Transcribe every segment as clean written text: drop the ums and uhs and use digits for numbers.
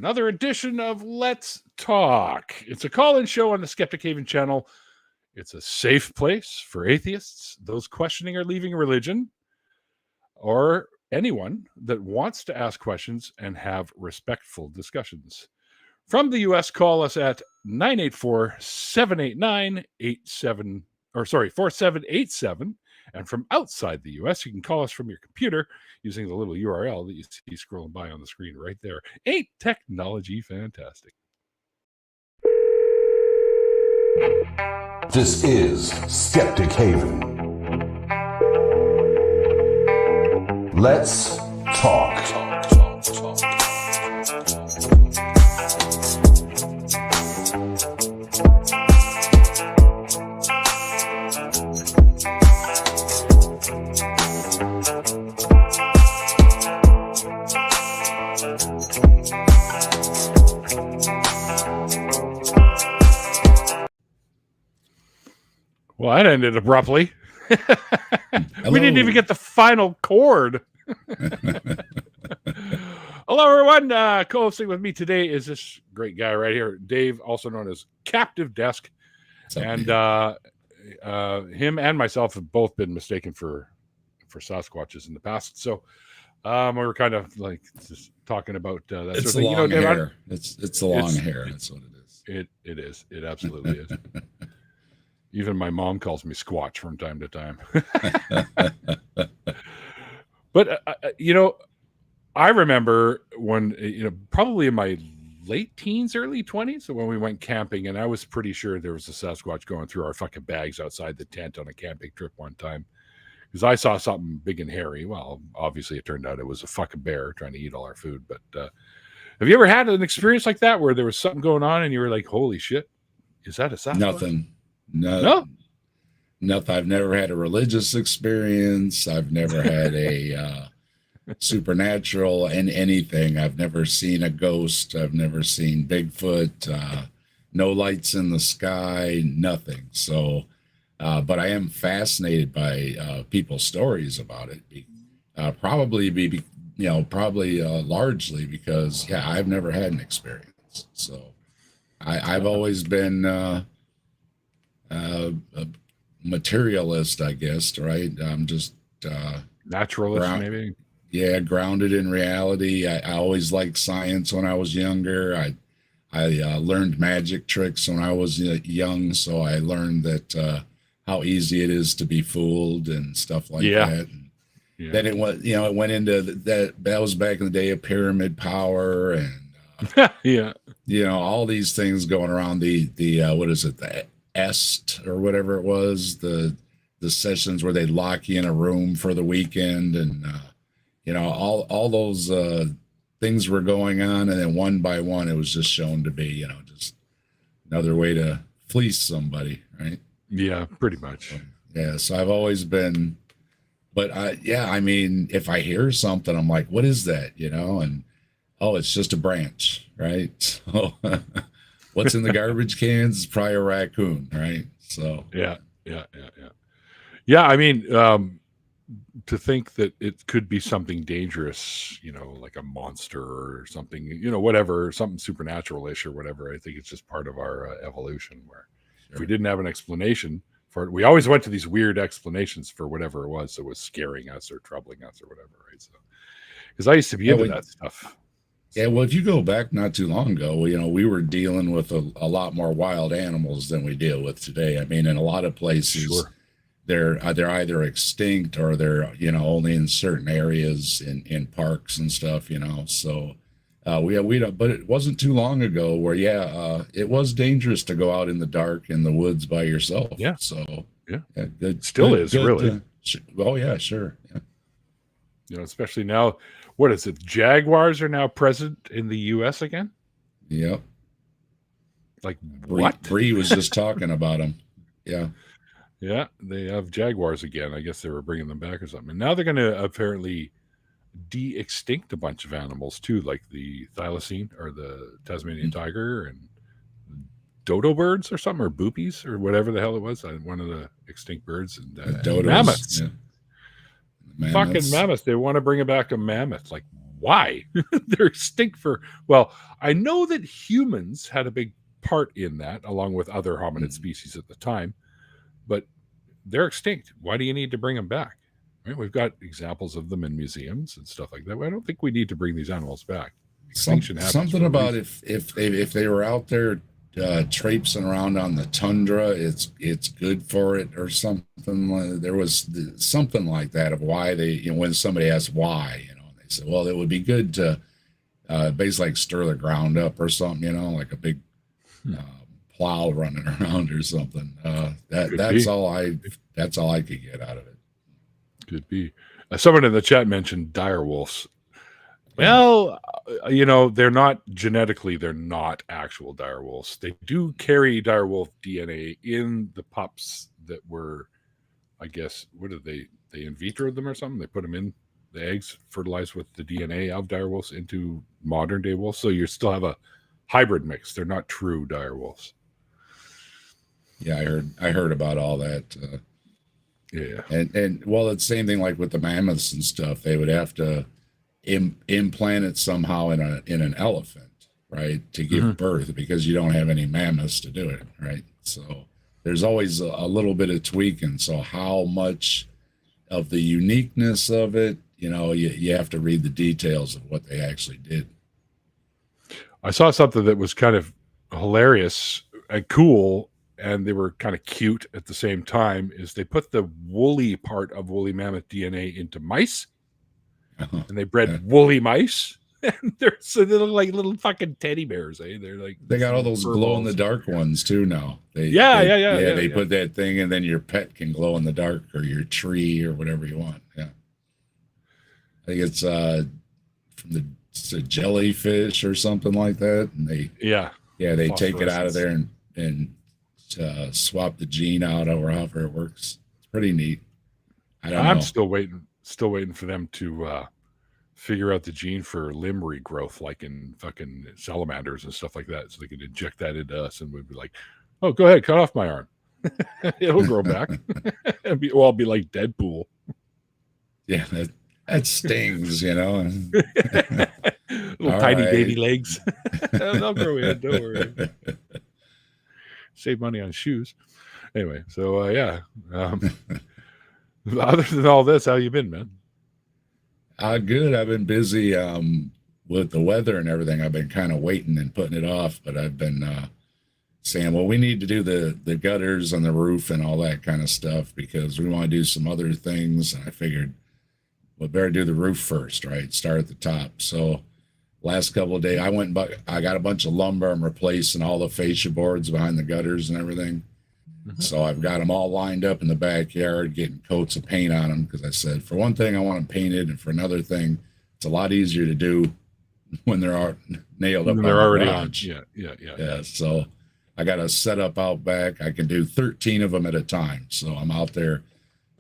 another edition of Let's Talk. It's a call-in show on the Skeptic Haven channel. It's a safe place for atheists, those questioning or leaving religion, or anyone that wants to ask questions and have respectful discussions. From the US, call us at 984-789-4787. And from outside the US, you can call us from your computer using the little URL that you see scrolling by on the screen right there. Ain't technology fantastic? This is Skeptic Haven. Let's talk. Well, that ended abruptly. We didn't even get the final chord. Hello, everyone. Co-hosting with me today is this great guy right here, Dave, also known as Captive Desk. And him and myself have both been mistaken for Sasquatches in the past. So we were kind of like just talking about that it's sort of thing. Long hair. It's the long hair. That's what it is. It is. It absolutely is. Even my mom calls me Squatch from time to time. But, I remember when, probably in my late teens, early 20s, when we went camping, and I was pretty sure there was a Sasquatch going through our fucking bags outside the tent on a camping trip one time. Because I saw something big and hairy. Well, obviously it turned out it was a fucking bear trying to eat all our food. But have you ever had an experience like that where there was something going on and you were like, holy shit, is that a Sasquatch? Nothing. No, nothing. I've never had a religious experience. I've never had a supernatural and anything. I've never seen a ghost. I've never seen Bigfoot. No lights in the sky. Nothing. So, but I am fascinated by people's stories about it. Probably largely because I've never had an experience. So, I've always been. A materialist, I guess, right? I'm just naturalist, maybe. Yeah, grounded in reality. I always liked science when I was younger. I learned magic tricks when I was young, so I learned that how easy it is to be fooled and stuff like that. And then it went, it went into that was back in the day of pyramid power and all these things going around the what is it, the Est or whatever it was, the sessions where they lock you in a room for the weekend, and all those things were going on, and then one by one it was just shown to be just another way to fleece somebody, right? Yeah, pretty much. So I've always been, but if I hear something, I'm like, what is that? And it's just a branch, right? So what's in the garbage cans is probably a raccoon, right? So yeah. I mean, to think that it could be something dangerous, like a monster or something, whatever, something supernatural-ish or whatever. I think it's just part of our evolution. Where if we didn't have an explanation for it, we always went to these weird explanations for whatever it was that was scaring us or troubling us or whatever, right? So, because I used to be into that stuff. Yeah, well, if you go back not too long ago, we were dealing with a lot more wild animals than we deal with today. I mean, in a lot of places, they're either extinct or they're only in certain areas in parks and stuff. So we don't. But it wasn't too long ago where it was dangerous to go out in the dark in the woods by yourself. Yeah. So good. Still is really. Oh yeah, sure. Yeah. Especially now. What is it? Jaguars are now present in the U.S. again? Yep. Like what? Bree was just talking about them. Yeah. Yeah, they have jaguars again. I guess they were bringing them back or something. And now they're going to apparently de-extinct a bunch of animals too, like the thylacine or the Tasmanian tiger and dodo birds or something, or boopies or whatever the hell it was. One of the extinct birds and mammoths. Yeah. Fucking mammoth. They want to bring it back to mammoth. Like, why? They're extinct for, well, I know that humans had a big part in that, along with other hominid species at the time, but they're extinct. Why do you need to bring them back? Right? We've got examples of them in museums and stuff like that. I don't think we need to bring these animals back. Something about if they were out there traipsing around on the tundra, it's good for it or something. There was something like that of why they, when somebody asked why, they said, well, it would be good to basically like stir the ground up or something, like a big plow running around or something. That's all I could get out of it. Could be. Someone in the chat mentioned dire wolves. Well, they're not genetically, they're not actual dire wolves. They do carry dire wolf DNA in the pups that were, I guess, what did they in vitro them or something? They put them in the eggs, fertilized with the DNA of dire wolves into modern day wolves. So you still have a hybrid mix. They're not true dire wolves. Yeah, I heard about all that. Yeah. And well, it's the same thing like with the mammoths and stuff. They would have to implant it somehow in an elephant, right, to give birth, because you don't have any mammoths to do it, right? So there's always a little bit of tweaking. So how much of the uniqueness of it, you have to read the details of what they actually did. I saw something that was kind of hilarious and cool, and they were kind of cute at the same time, is they put the woolly part of woolly mammoth DNA into mice, and they bred woolly mice, and they look like little fucking teddy bears. They're like, they got all those glow in the dark ones too now. They put that thing, and then your pet can glow in the dark, or your tree, or whatever you want. Yeah, I think it's from it's a jellyfish or something like that, and they take it out of there and swap the gene out, or however it works. It's pretty neat. I'm still waiting for them to figure out the gene for limb regrowth, like in fucking salamanders and stuff like that, so they can inject that into us, and we'd be like, oh, go ahead, cut off my arm. It'll grow back. I'll be like Deadpool. Yeah, that stings, little tiny baby legs. They'll grow in, don't worry. Save money on shoes. Anyway, so other than all this, how you been, man? Good. I've been busy with the weather and everything. I've been kind of waiting and putting it off, but I've been saying, well, we need to do the gutters on the roof and all that kind of stuff, because we want to do some other things. And I figured we better do the roof first, right? Start at the top. So last couple of days, I got a bunch of lumber. I'm replacing all the fascia boards behind the gutters and everything. So I've got them all lined up in the backyard, getting coats of paint on them, because I said, for one thing, I want them painted, and for another thing, it's a lot easier to do when they're nailed up. They're already on. Yeah. So I got a setup out back. I can do 13 of them at a time. So I'm out there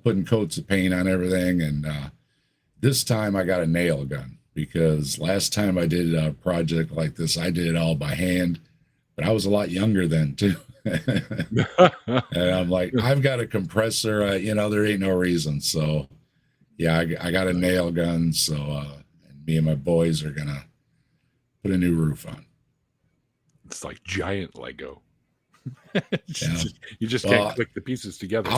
putting coats of paint on everything. And this time I got a nail gun, because last time I did a project like this, I did it all by hand, but I was a lot younger then too. And I'm like, I've got a compressor, there ain't no reason. So yeah, I got a nail gun. So and me and my boys are gonna put a new roof on. It's like giant Lego. You just can't click the pieces together.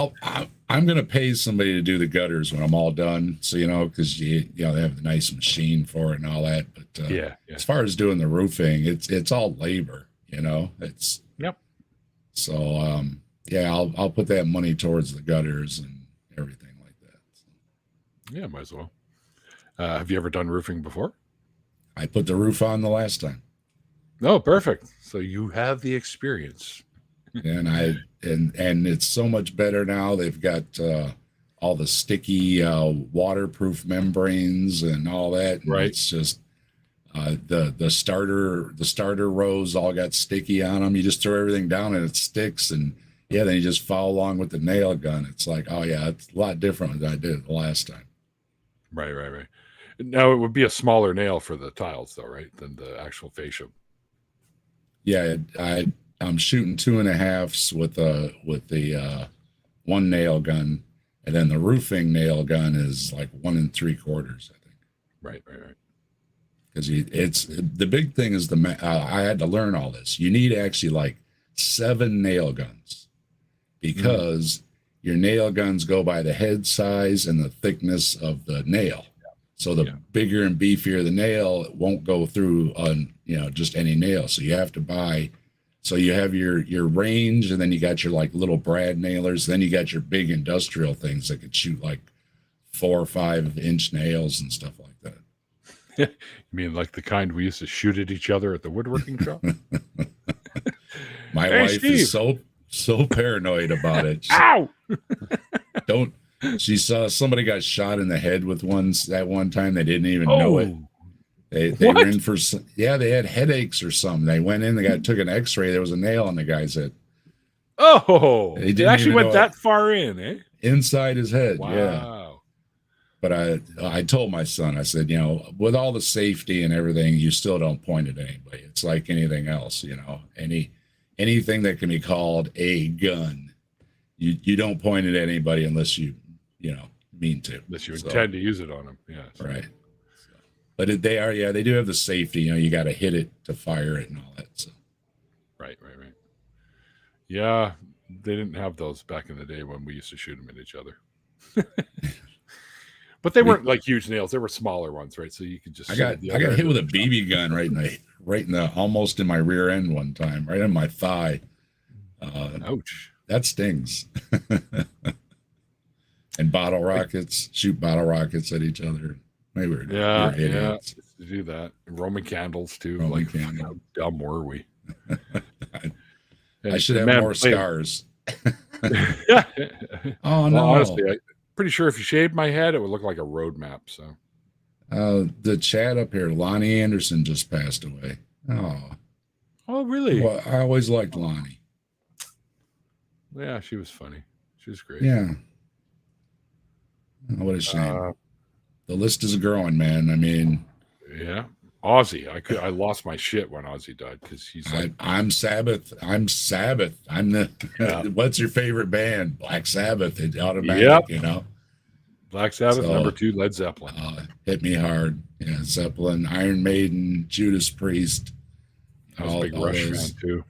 I'm gonna pay somebody to do the gutters when I'm all done. So because they have the nice machine for it and all that. But as far as doing the roofing, it's all labor. It's yep. So I'll put that money towards the gutters and everything like that. So. Yeah, might as well. Have you ever done roofing before? I put the roof on the last time. Oh, perfect. So you have the experience. And and it's so much better now. They've got all the sticky waterproof membranes and all that. And right. It's just the starter rows all got sticky on them. You just throw everything down and it sticks, and then you just follow along with the nail gun. It's like, oh yeah, it's a lot different than I did the last time. Right. Now it would be a smaller nail for the tiles, though, right, than the actual fascia. Yeah, I'm shooting 2.5s with the one nail gun, and then the roofing nail gun is like 1 3/4, I think. Right. because it's the big thing is I had to learn all this. You need actually like 7 nail guns because your nail guns go by the head size and the thickness of the nail. So the bigger and beefier the nail, it won't go through on, just any nail. So you have to buy, so you have your range, and then you got your like little brad nailers. Then you got your big industrial things that could shoot like 4 or 5 inch nails and stuff like that. You mean like the kind we used to shoot at each other at the woodworking shop? My wife is so paranoid about it. Ow! She saw somebody got shot in the head with ones that one time. They didn't even know it. They were in for, they had headaches or something. They went in, took an x-ray. There was a nail on the guy's head. Oh, it actually went that far in, eh? Inside his head. Wow. Yeah. But I told my son, I said, with all the safety and everything, you still don't point at anybody. It's like anything else, anything that can be called a gun, you don't point at anybody unless you mean to. Unless you intend to use it on them. Yeah. Right. But they do have the safety, you got to hit it to fire it and all that. So. Right. Yeah. They didn't have those back in the day when we used to shoot them at each other. But they weren't like huge nails. They were smaller ones, right? So you could just. I got hit with a BB gun right in the almost in my rear end one time, right in my thigh. Ouch! That stings. And shoot bottle rockets at each other. Maybe we're idiots. To do that. Roman candles too. Candles. How dumb were we? I should have more scars. Oh no! Well, honestly, pretty sure if you shaved my head, it would look like a road map. So, the chat up here, Lonnie Anderson just passed away. Oh, really? Well, I always liked Lonnie. Yeah, she was funny. She was great. Yeah. Oh, what a shame. The list is growing, man. I mean, yeah. Ozzy, I lost my shit when Ozzy died because he's like, I'm Sabbath. I'm the what's your favorite band? Black Sabbath. It's automatic, Black Sabbath, number 2, Led Zeppelin. Hit me hard. Yeah, Zeppelin, Iron Maiden, Judas Priest. I was a big Rush fan too.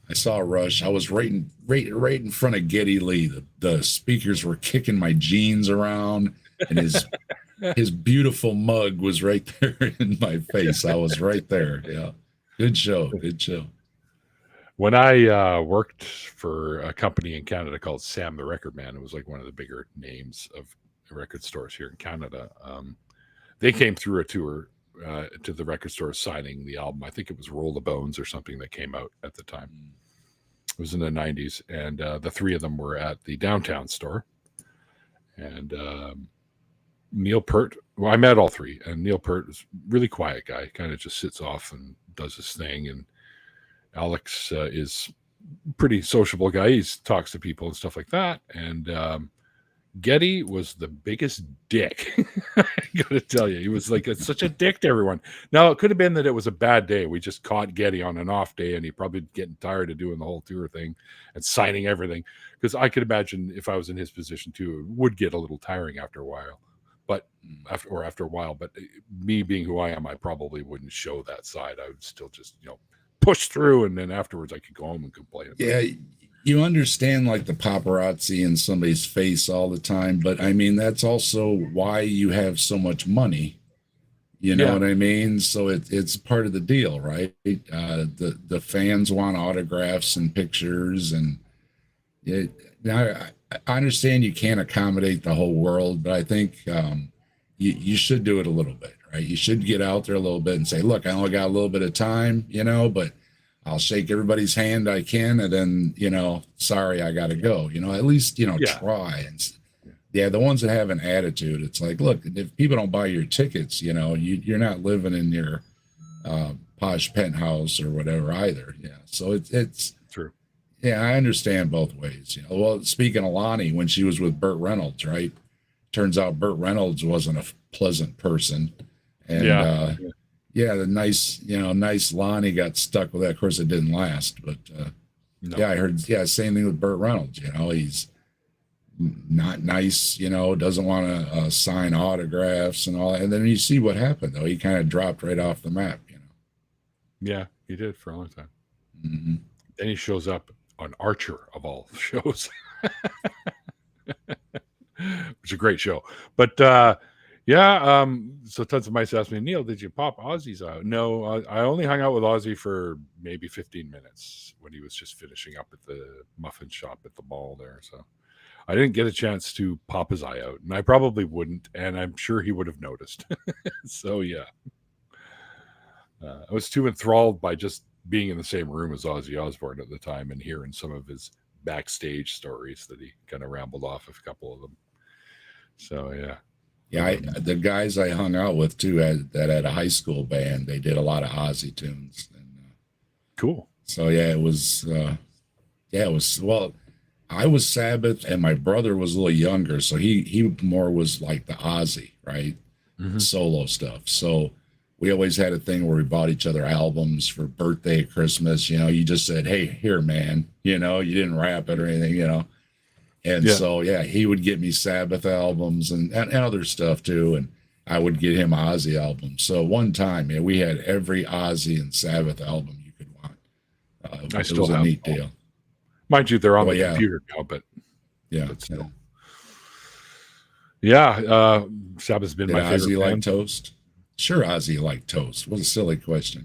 I saw Rush. I was right in front of Geddy Lee. The speakers were kicking my jeans around, and his beautiful mug was right there in my face. I was right there. Yeah. Good show. When I worked for a company in Canada called Sam the Record Man, it was like one of the bigger names of record stores here in Canada. They came through a tour to the record store signing the album. I think it was Roll the Bones or something that came out at the time. It was in the 90s. And the 3 of them were at the downtown store. And Neil Peart, well, I met all 3. And Neil Peart is a really quiet guy, kind of just sits off and does his thing. And Alex is a pretty sociable guy. He talks to people and stuff like that. And Geddy was the biggest dick. I gotta tell you, he was like such a dick to everyone. Now, it could have been that it was a bad day. We just caught Geddy on an off day, and he probably getting tired of doing the whole tour thing and signing everything. Because I could imagine if I was in his position too, it would get a little tiring after a while. But after a while, but me being who I am, I probably wouldn't show that side. I would still just push through, and then afterwards I could go home and complain. Yeah. You understand like the paparazzi in somebody's face all the time, but I mean, that's also why you have so much money. You know what I mean? So it's part of the deal, right? The fans want autographs and pictures, and now I understand you can't accommodate the whole world, but I think you should do it a little bit, right? You should get out there a little bit and say, look, I only got a little bit of time, but I'll shake everybody's hand I can, and then, sorry, I got to go, at least, try. And the ones that have an attitude, it's like, look, if people don't buy your tickets, you're not living in your posh penthouse or whatever either. Yeah. So it's true. Yeah. I understand both ways. Well, speaking of Lonnie, when she was with Burt Reynolds, right? Turns out Burt Reynolds wasn't a pleasant person. And, the nice Lonnie got stuck with that. Of course, it didn't last, but I heard, same thing with Burt Reynolds. He's not nice, doesn't want to sign autographs and all that. And then you see what happened, though. He kind of dropped right off the map, Yeah, he did for a long time. Mm-hmm. Then he shows up on Archer of all shows, which is a great show. But so tons of mice asked me, Neil, did you pop Ozzy's out? No, I only hung out with Ozzy for maybe 15 minutes when he was just finishing up at the muffin shop at the mall there. So I didn't get a chance to pop his eye out, and I probably wouldn't, and I'm sure he would have noticed. So yeah, I was too enthralled by just being in the same room as Ozzy Osbourne at the time and hearing some of his backstage stories that he kind of rambled off of a couple of them. So yeah. Yeah, the guys I hung out with too had a high school band. They did a lot of Ozzy tunes. And, cool. So yeah, it was. Well, I was Sabbath, and my brother was a little younger, so he more was like the Ozzy, right? Mm-hmm. Solo stuff. So we always had a thing where we bought each other albums for birthday, Christmas. You just said, "Hey, here, man." You didn't wrap it or anything. And so, he would get me Sabbath albums and other stuff too. And I would get him Ozzy albums. So one time, we had every Ozzy and Sabbath album you could want. I it still was a have neat them. deal. Mind you, they're on the computer now, but still. Yeah, Sabbath's been Did my favorite Ozzy like band. toast? Sure, Ozzy liked toast. What a silly question.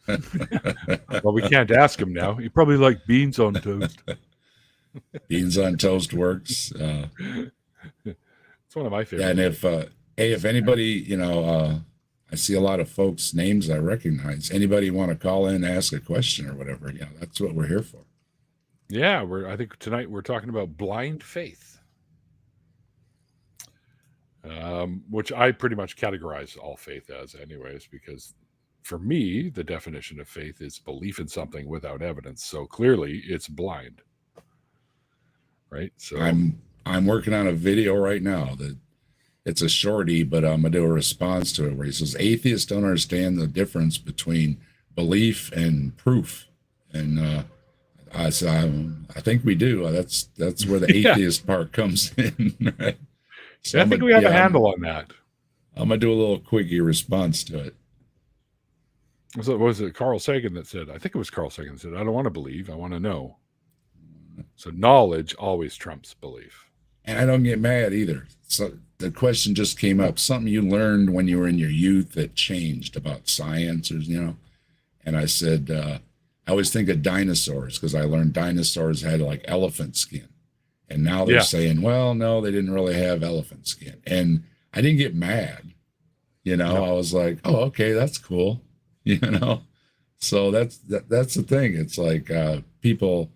Well, we can't ask him now. He probably liked beans on toast. Beans on toast works. It's one of my favorites. Yeah, and if anybody, I see a lot of folks' names I recognize. Anybody want to call in, ask a question or whatever? That's what we're here for. Yeah, I think tonight we're talking about blind faith, which I pretty much categorize all faith as, anyways, because for me, the definition of faith is belief in something without evidence. So clearly, it's blind. Right. So I'm working on a video right now that it's a shorty, but I'm gonna do a response to it where he says atheists don't understand the difference between belief and proof. And I think we do. That's where the atheist part comes in. Right? So I think we have a handle on that. I'm gonna do a little quickie response to it. So was it Carl Sagan that said? I think it was Carl Sagan that said, "I don't want to believe. I want to know." So knowledge always trumps belief. And I don't get mad either. So the question just came up, something you learned when you were in your youth that changed about science, or. And I said, I always think of dinosaurs because I learned dinosaurs had like elephant skin. And now they're saying, well, no, they didn't really have elephant skin. And I didn't get mad. I was like, oh, okay, that's cool. So that's the thing. It's like people,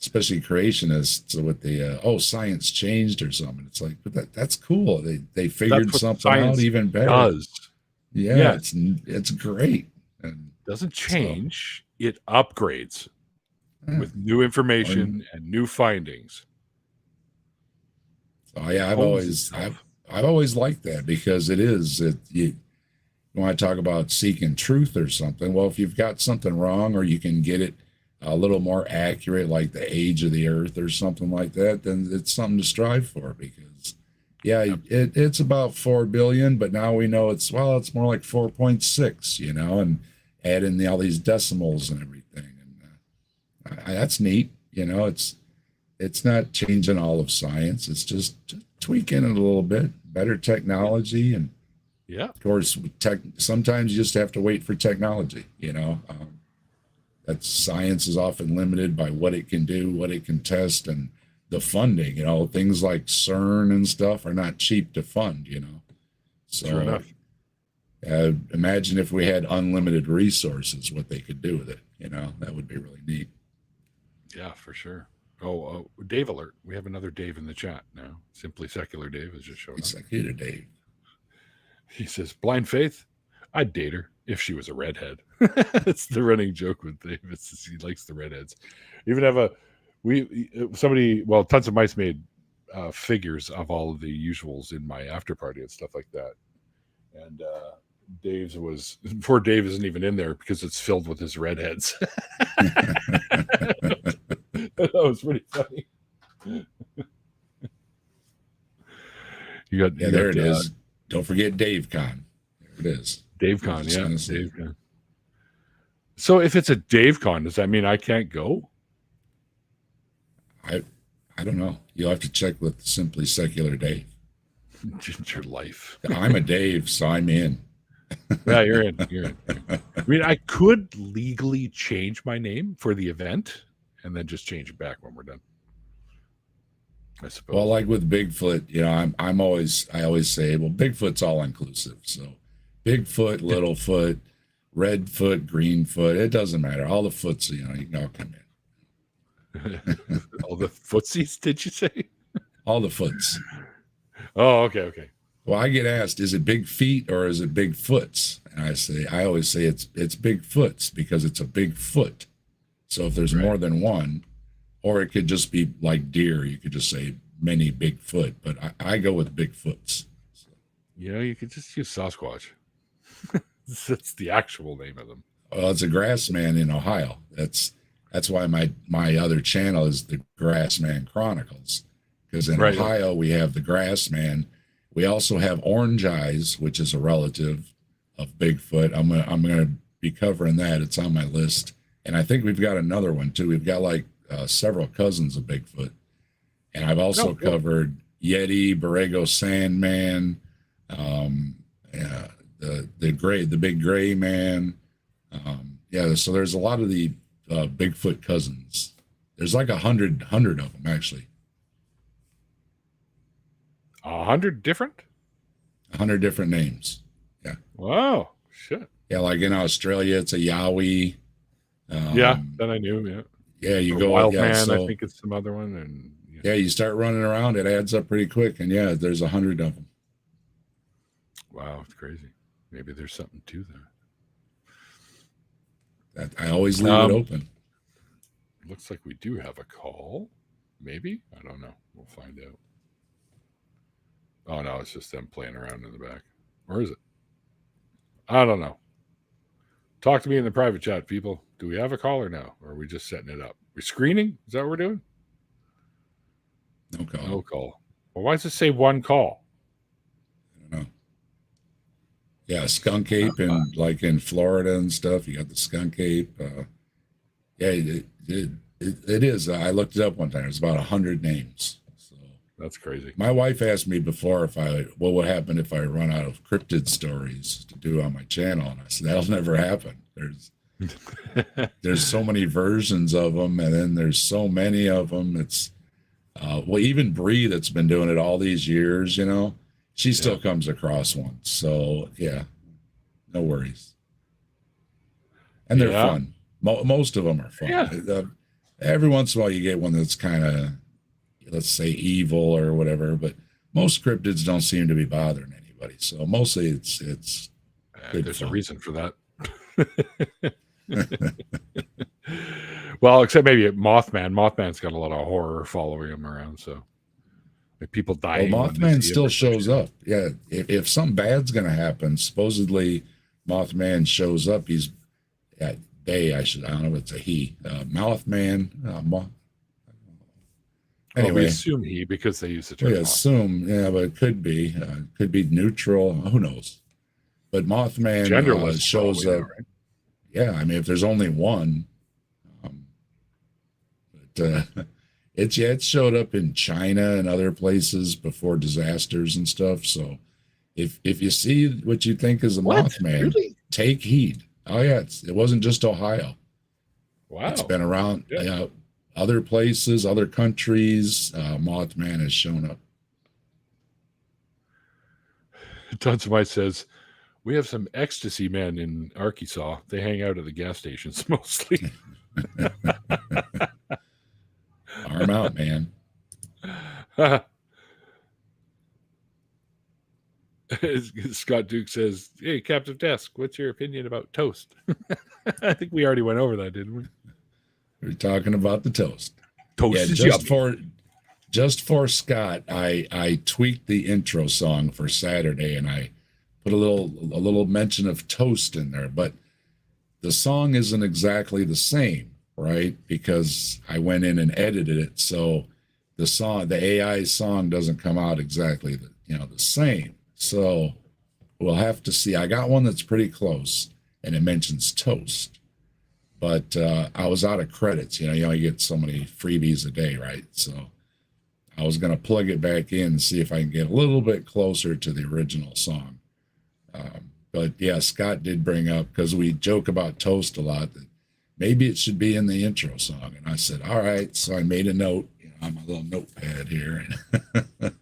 especially creationists, with the science changed or something. It's like, but that's cool. They figured something out even better. Does. Yeah, it's great. And doesn't change, it upgrades with new information and new findings. So yeah, I've always liked that because you want to talk about seeking truth or something. Well, if you've got something wrong or you can get it a little more accurate, like the age of the earth or something like that, then it's something to strive for because it's about 4 billion, but now we know it's more like 4.6, and add in all these decimals and everything. And that's neat. It's not changing all of science. It's just tweaking it a little bit, better technology. And of course, sometimes you just have to wait for technology, that science is often limited by what it can do, what it can test, and the funding. Things like CERN and stuff are not cheap to fund. So sure enough. Imagine if we had unlimited resources, what they could do with it. That would be really neat. Yeah, for sure. Oh, Dave alert! We have another Dave in the chat now. Simply Secular Dave is just showing up. Secular Dave. He says, "Blind faith. I'd date her if she was a redhead." That's the running joke with Dave. He likes the redheads. Even have tons of mice made figures of all of the usuals in my after party and stuff like that. And poor Dave isn't even in there because it's filled with his redheads. That was pretty funny. You got there it is. Don't forget Dave Con. There it is. Dave Con, yeah. Dave Con. So if it's a Dave Con, does that mean I can't go? I don't know. You'll have to check with Simply Secular Dave. Ginger life. I'm a Dave, so I'm in. Yeah, you're in. I mean, I could legally change my name for the event and then just change it back when we're done, I suppose. Well, like with Bigfoot, you know, I always say, well, Bigfoot's all inclusive. So Bigfoot, Littlefoot, Redfoot, Greenfoot, it doesn't matter. All the foots, you know, you can all come in. All the footsies, did you say? All the foots. Oh, okay. Well, I get asked, is it big feet or is it big foots? And I always say it's big foots because it's a big foot. So if there's more than one, or it could just be like deer, you could just say many big foot, but I go with big foots. So. You know, you could just use Sasquatch. That's the actual name of them. Well, it's a Grassman in Ohio. That's why my other channel is the Grassman Chronicles, because in Ohio we have the Grassman. We also have Orange Eyes, which is a relative of Bigfoot. I'm gonna be covering that. It's on my list, and I think we've got another one too. We've got like several cousins of Bigfoot, and I've also covered Yeti, Borrego Sandman, the big gray man. So there's a lot of the Bigfoot cousins. There's like 100 of them actually. 100 different? 100 different names. Yeah. Wow. Shit. Yeah, like in Australia, it's a Yowie. That I knew. Yeah. Yeah, you or go Wild Man. I think it's some other one, and you start running around, it adds up pretty quick, and there's 100 of them. Wow, it's crazy. Maybe there's something to that. I always leave it open. Looks like we do have a call. Maybe? I don't know. We'll find out. Oh, no, it's just them playing around in the back. Or is it? I don't know. Talk to me in the private chat, people. Do we have a caller now? Or are we just setting it up? We're screening? Is that what we're doing? No call. No call. Well, why does it say one call? I don't know. Yeah, skunk ape and like in Florida and stuff. You got the skunk ape. It is. I looked it up one time. It's about 100 names. So that's crazy. My wife asked me before what would happen if I run out of cryptid stories to do on my channel, and I said that'll never happen. There's so many versions of them, and then there's so many of them. It's even Bree that's been doing it all these years, you know, she still comes across one. So no worries. And they're fun. Most of them are fun. Yeah. Every once in a while you get one that's kind of, let's say, evil or whatever, but most cryptids don't seem to be bothering anybody. So mostly it's there's a reason for that. Well, except maybe Mothman. Mothman's got a lot of horror following him around, so like people dying. Well, Mothman still shows up. Yeah, if something bad's going to happen, supposedly Mothman shows up. He's I don't know if it's a he. Mothman. Anyway, we assume he because they use the term. We assume, but it could be neutral. Who knows? But Mothman shows up. Right? Yeah, I mean, if there's only one, it showed up in China and other places before disasters and stuff. So, if you see what you think is a Mothman, take heed. Oh yeah, it wasn't just Ohio. Wow, it's been around other places, other countries. Mothman has shown up. Tons White says, we have some ecstasy men in Arkansas. They hang out at the gas stations mostly. Arm out, man. Scott Duke says, hey, Captain Desk, what's your opinion about toast? I think we already went over that, didn't we? We're talking about the toast. Toast is just for Scott, I tweaked the intro song for Saturday, and I put a little mention of toast in there, but the song isn't exactly the same, right? Because I went in and edited it, so the AI song doesn't come out exactly the same. So we'll have to see. I got one that's pretty close, and it mentions toast. But I was out of credits. You only get so many freebies a day, right? So I was going to plug it back in and see if I can get a little bit closer to the original song. But yeah, Scott did bring up, because we joke about toast a lot, that maybe it should be in the intro song. And I said, all right. So I made a note on my little notepad here. And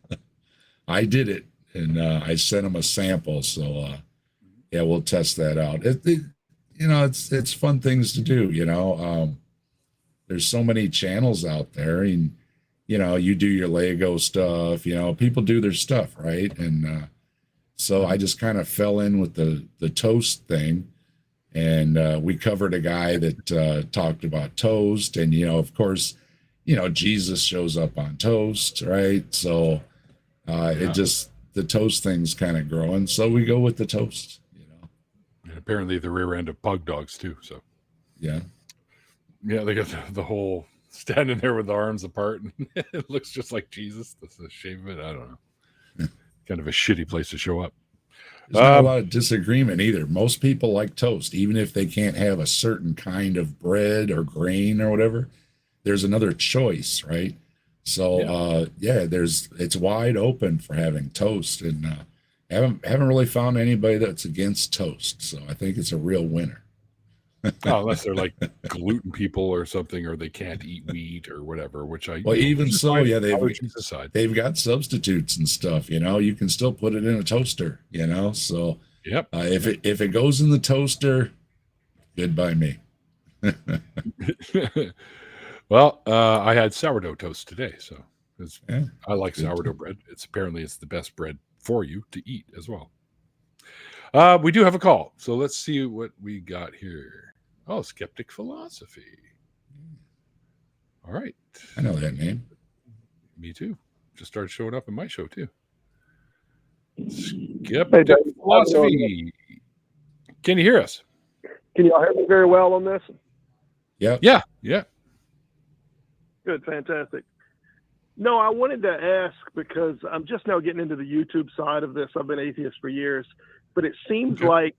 I did it. And I sent him a sample. So yeah, we'll test that out. It's fun things to do. There's so many channels out there, and you do your Lego stuff. People do their stuff, right? And so I just kind of fell in with the toast thing, and we covered a guy that talked about toast, and of course, Jesus shows up on toast, right? So it just, the toast thing's kind of growing, so we go with the toast. And apparently the rear end of pug dogs too. So yeah, they got the whole standing there with the arms apart, and it looks just like Jesus. That's the shape of it. I don't know. Kind of a shitty place to show up. There's not a lot of disagreement either. Most people like toast, even if they can't have a certain kind of bread or grain or whatever. There's another choice, right? So it's wide open for having toast, and haven't really found anybody that's against toast. So I think it's a real winner. Unless they're like gluten people or something, or they can't eat wheat or whatever. Even so, they've got substitutes and stuff. You can still put it in a toaster. So yep. If it goes in the toaster, good by me. Well, I had sourdough toast today, so I like sourdough bread. Apparently it's the best bread for you to eat as well. We do have a call, so let's see what we got here. Oh, Skeptic Philosophy. All right. I know that name. Me too. Just started showing up in my show too. Skeptic Philosophy. Can you hear us? Can you all hear me very well on this? Yeah. Yeah. Good, fantastic. No, I wanted to ask, because I'm just now getting into the YouTube side of this. I've been atheist for years, but it seems like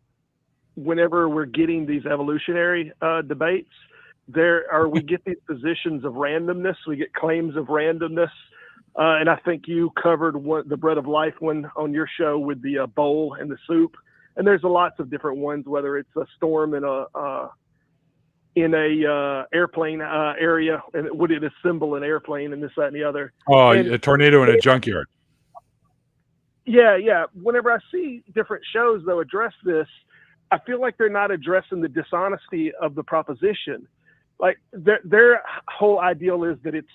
whenever we're getting these evolutionary debates, we get these positions of randomness. We get claims of randomness. And I think you covered the bread of life one on your show with the bowl and the soup. And there's lots of different ones, whether it's a storm in a airplane area, and would it assemble an airplane, and this, that, and the other. A tornado in a junkyard. Yeah. Whenever I see different shows, though, address this, I feel like they're not addressing the dishonesty of the proposition. Like their whole ideal is that it's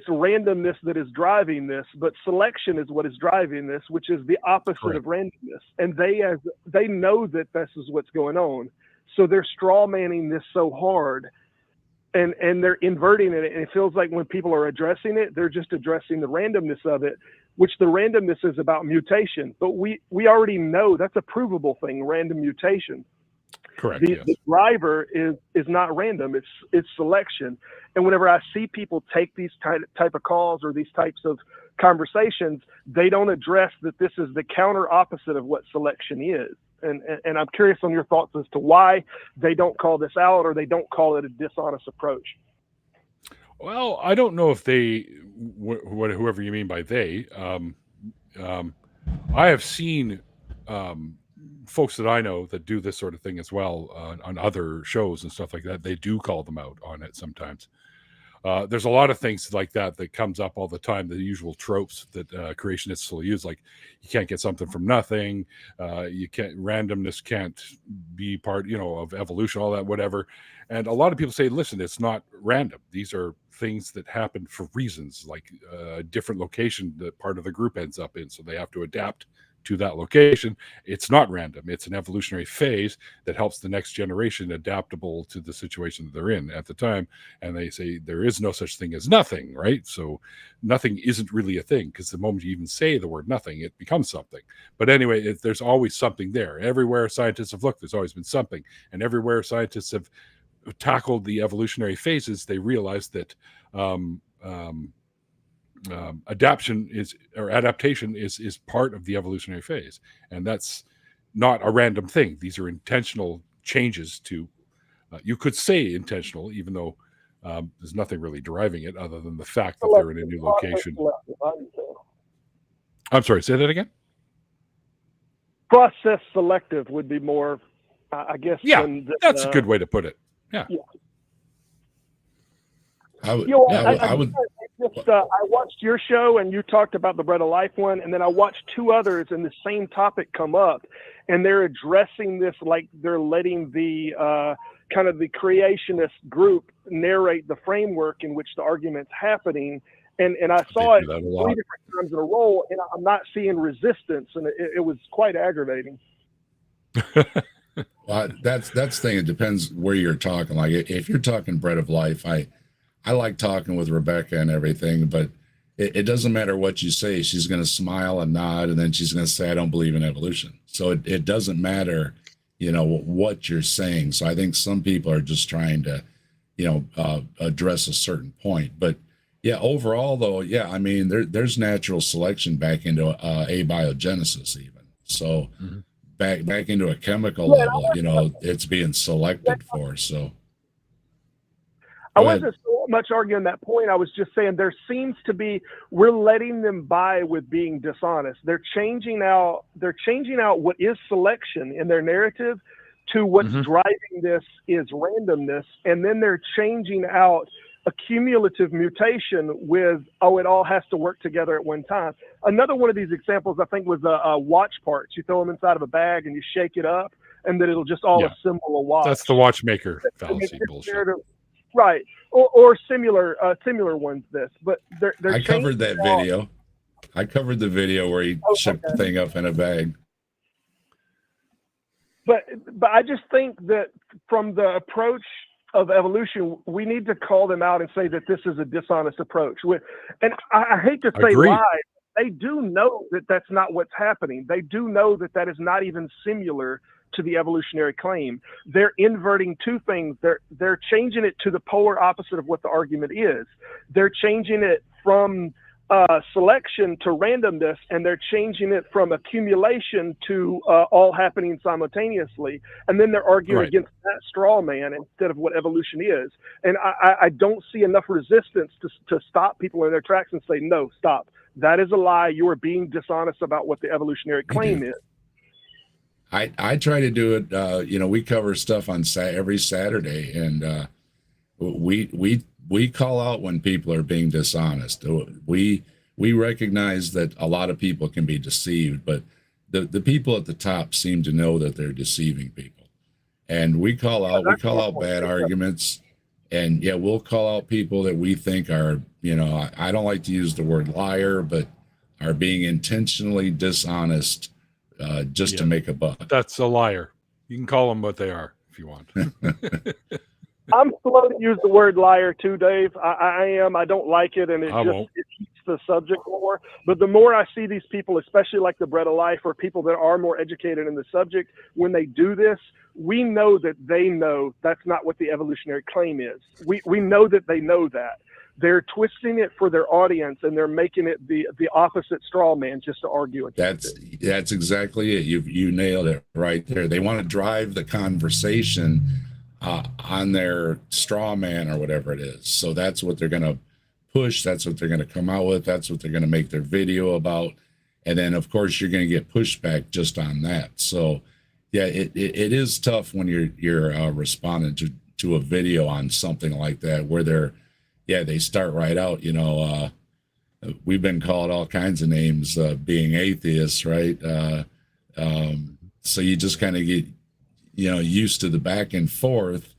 randomness that is driving this, but selection is what is driving this, which is the opposite of randomness. And they know that this is what's going on. So they're straw manning this so hard, and they're inverting it. And it feels like when people are addressing it, they're just addressing the randomness of it, which the randomness is about mutation. But we already know that's a provable thing, random mutation. Correct. The driver is not random, it's selection. And whenever I see people take these type of calls or these types of conversations, they don't address that this is the counter opposite of what selection is. And I'm curious on your thoughts as to why they don't call this out, or they don't call it a dishonest approach. Well, I don't know if they, whoever you mean by they, I have seen folks that I know that do this sort of thing as well on other shows and stuff like that. They do call them out on it sometimes. There's a lot of things like that comes up all the time, the usual tropes that creationists will use, like you can't get something from nothing, randomness can't be part, of evolution, all that, whatever. And a lot of people say, listen, it's not random. These are things that happen for reasons, like a different location that part of the group ends up in, so they have to adapt to that location. It's not random. It's an evolutionary phase that helps the next generation adaptable to the situation that they're in at the time. And they say there is no such thing as nothing, right? So nothing isn't really a thing, because the moment you even say the word nothing, it becomes something. But anyway, there's always something there. Everywhere scientists have looked, there's always been something. And everywhere scientists have tackled the evolutionary phases, they realized that adaptation is part of the evolutionary phase, and that's not a random thing. These are intentional changes to. You could say intentional, even though there's nothing really deriving it other than the fact that they're in a new location. I'm sorry, say that again. Process selective would be more, I guess. Yeah, that's a good way to put it. Yeah. I would. I watched your show and you talked about the Bread of Life one, and then I watched two others and the same topic come up, and they're addressing this like they're letting the kind of the creationist group narrate the framework in which the argument's happening. And I saw it 3 different times in a row, and I'm not seeing resistance, and it was quite aggravating. Well, that's the thing. It depends where you're talking. Like if you're talking Bread of Life, I like talking with Rebecca and everything, but it doesn't matter what you say. She's going to smile and nod, and then she's going to say, "I don't believe in evolution." So it doesn't matter, what you're saying. So I think some people are just trying to, address a certain point, but. Yeah, overall though, I mean, there's natural selection back into abiogenesis even. So back into a chemical level, it's being selected for. So I wasn't so much arguing that point. I was just saying there seems to be, we're letting them by with being dishonest. They're changing out what is selection in their narrative to what's driving this is randomness, and then they're changing out a cumulative mutation with, it all has to work together at one time. Another one of these examples, I think, was watch parts. You throw them inside of a bag and you shake it up, and then it'll just all assemble a watch. That's the watchmaker fallacy bullshit. Right. Or similar ones, but they're I covered that video. I covered the video where he shook the thing up in a bag. But I just think that from the approach of evolution, we need to call them out and say that this is a dishonest approach. And I hate to say lie. They do know that that's not what's happening. They do know that that is not even similar to the evolutionary claim. They're inverting two things. They're changing it to the polar opposite of what the argument is. They're changing it from selection to randomness, and they're changing it from accumulation to all happening simultaneously. And then they're arguing against that straw man instead of what evolution is. And I don't see enough resistance to stop people in their tracks and say, no, stop. That is a lie. You are being dishonest about what the evolutionary claim is. I try to do it. We cover stuff on every Saturday, and we call out when people are being dishonest. We recognize that a lot of people can be deceived, but the people at the top seem to know that they're deceiving people. And we call out bad arguments, and we'll call out people that we think are, I don't like to use the word liar, but are being intentionally dishonest just to make a buck. That's a liar. You can call them what they are if you want. I'm slow to use the word liar too, Dave. I am. I don't like it, and it keeps the subject more. But the more I see these people, especially like the Bread of Life or people that are more educated in the subject, when they do this, we know that they know that's not what the evolutionary claim is. We know that they know that. They're twisting it for their audience, and they're making it the opposite straw man just to argue against it. That's exactly it. You nailed it right there. They want to drive the conversation on their straw man or whatever it is. So that's what they're going to push. That's what they're going to come out with. That's what they're going to make their video about. And then, of course, you're going to get pushback just on that. So, it is tough when you're responding to a video on something like that where they start right out. We've been called all kinds of names being atheists, right? So you just kind of get used to the back and forth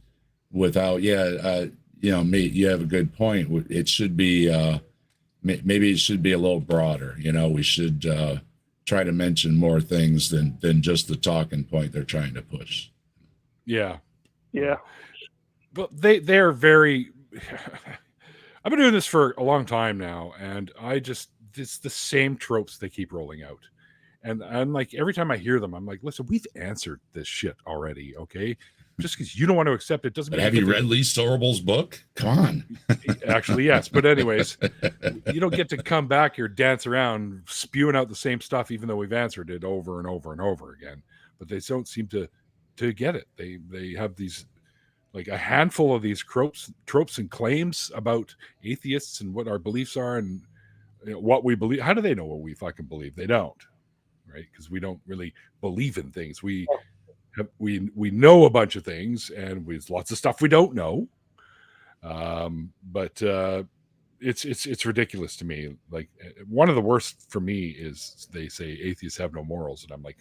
without, you have a good point. It should be, maybe it should be a little broader. We should try to mention more things than just the talking point they're trying to push. Yeah. But they're very, I've been doing this for a long time now, and it's the same tropes they keep rolling out. And I'm like, every time I hear them, I'm like, listen, we've answered this shit already, okay? just because you don't want to accept it doesn't But mean have you read Lee Strobel's book? Come on. Actually, yes. But anyways, you don't get to come back here, dance around, spewing out the same stuff, even though we've answered it over and over and over again. But they don't seem to get it. They have these, like, a handful of these tropes and claims about atheists and what our beliefs are and what we believe. How do they know what we fucking believe? They don't, right? Because we don't really believe in things. We know a bunch of things, and there's lots of stuff we don't know. But it's ridiculous to me. Like, one of the worst for me is they say atheists have no morals, and I'm like,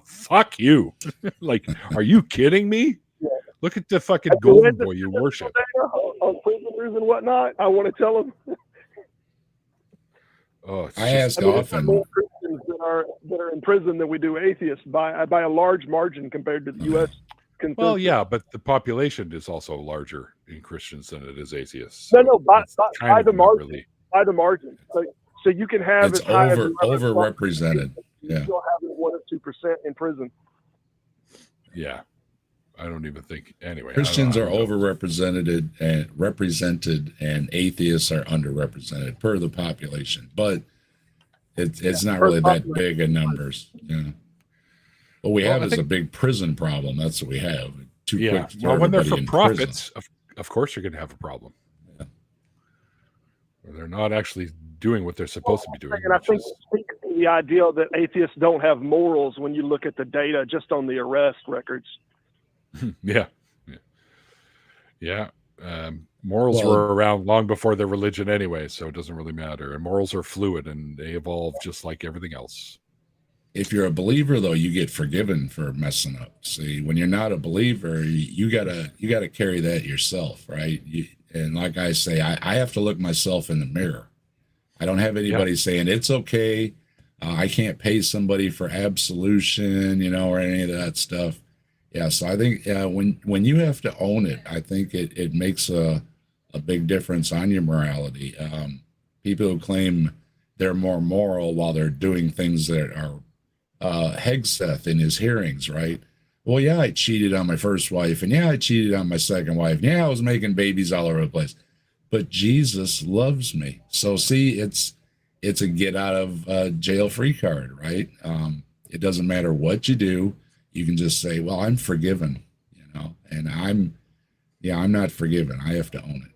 fuck you. Like, are you kidding me? Yeah. Look at the fucking golden boy you worship. On prisoners and whatnot, I want to tell them. Oh, I ask often. More Christians that are in prison than we do atheists by a large margin compared to the U.S. consensus. Well, yeah, but the population is also larger in Christians than it is atheists. No, by the margin. Really... By the margin. So you can have it's overrepresented. Yeah, still having 1 or 2% in prison. Yeah, I don't even think. Anyway, Christians are overrepresented and atheists are underrepresented per the population, but it's not really that big in numbers. Yeah. What we have is a big prison problem. That's what we have. Quick. Well, when they're for profits, of course you're going to have a problem. Yeah. They're not actually doing what they're supposed to be doing. And I think the idea that atheists don't have morals when you look at the data just on the arrest records. Yeah. Morals were around long before their religion anyway, so it doesn't really matter. And morals are fluid, and they evolve just like everything else. If you're a believer, though, you get forgiven for messing up. See, when you're not a believer, you gotta carry that yourself, right? And like I say, I have to look myself in the mirror. I don't have anybody saying it's okay. I can't pay somebody for absolution, or any of that stuff. Yeah, so I think when you have to own it, I think it makes a big difference on your morality. People who claim they're more moral while they're doing things that are Hegseth in his hearings, right? Well, yeah, I cheated on my first wife, and yeah, I cheated on my second wife. Yeah, I was making babies all over the place. But Jesus loves me. So see, it's a get out of jail free card, right? It doesn't matter what you do. You can just say, well, I'm forgiven, and I'm not forgiven. I have to own it.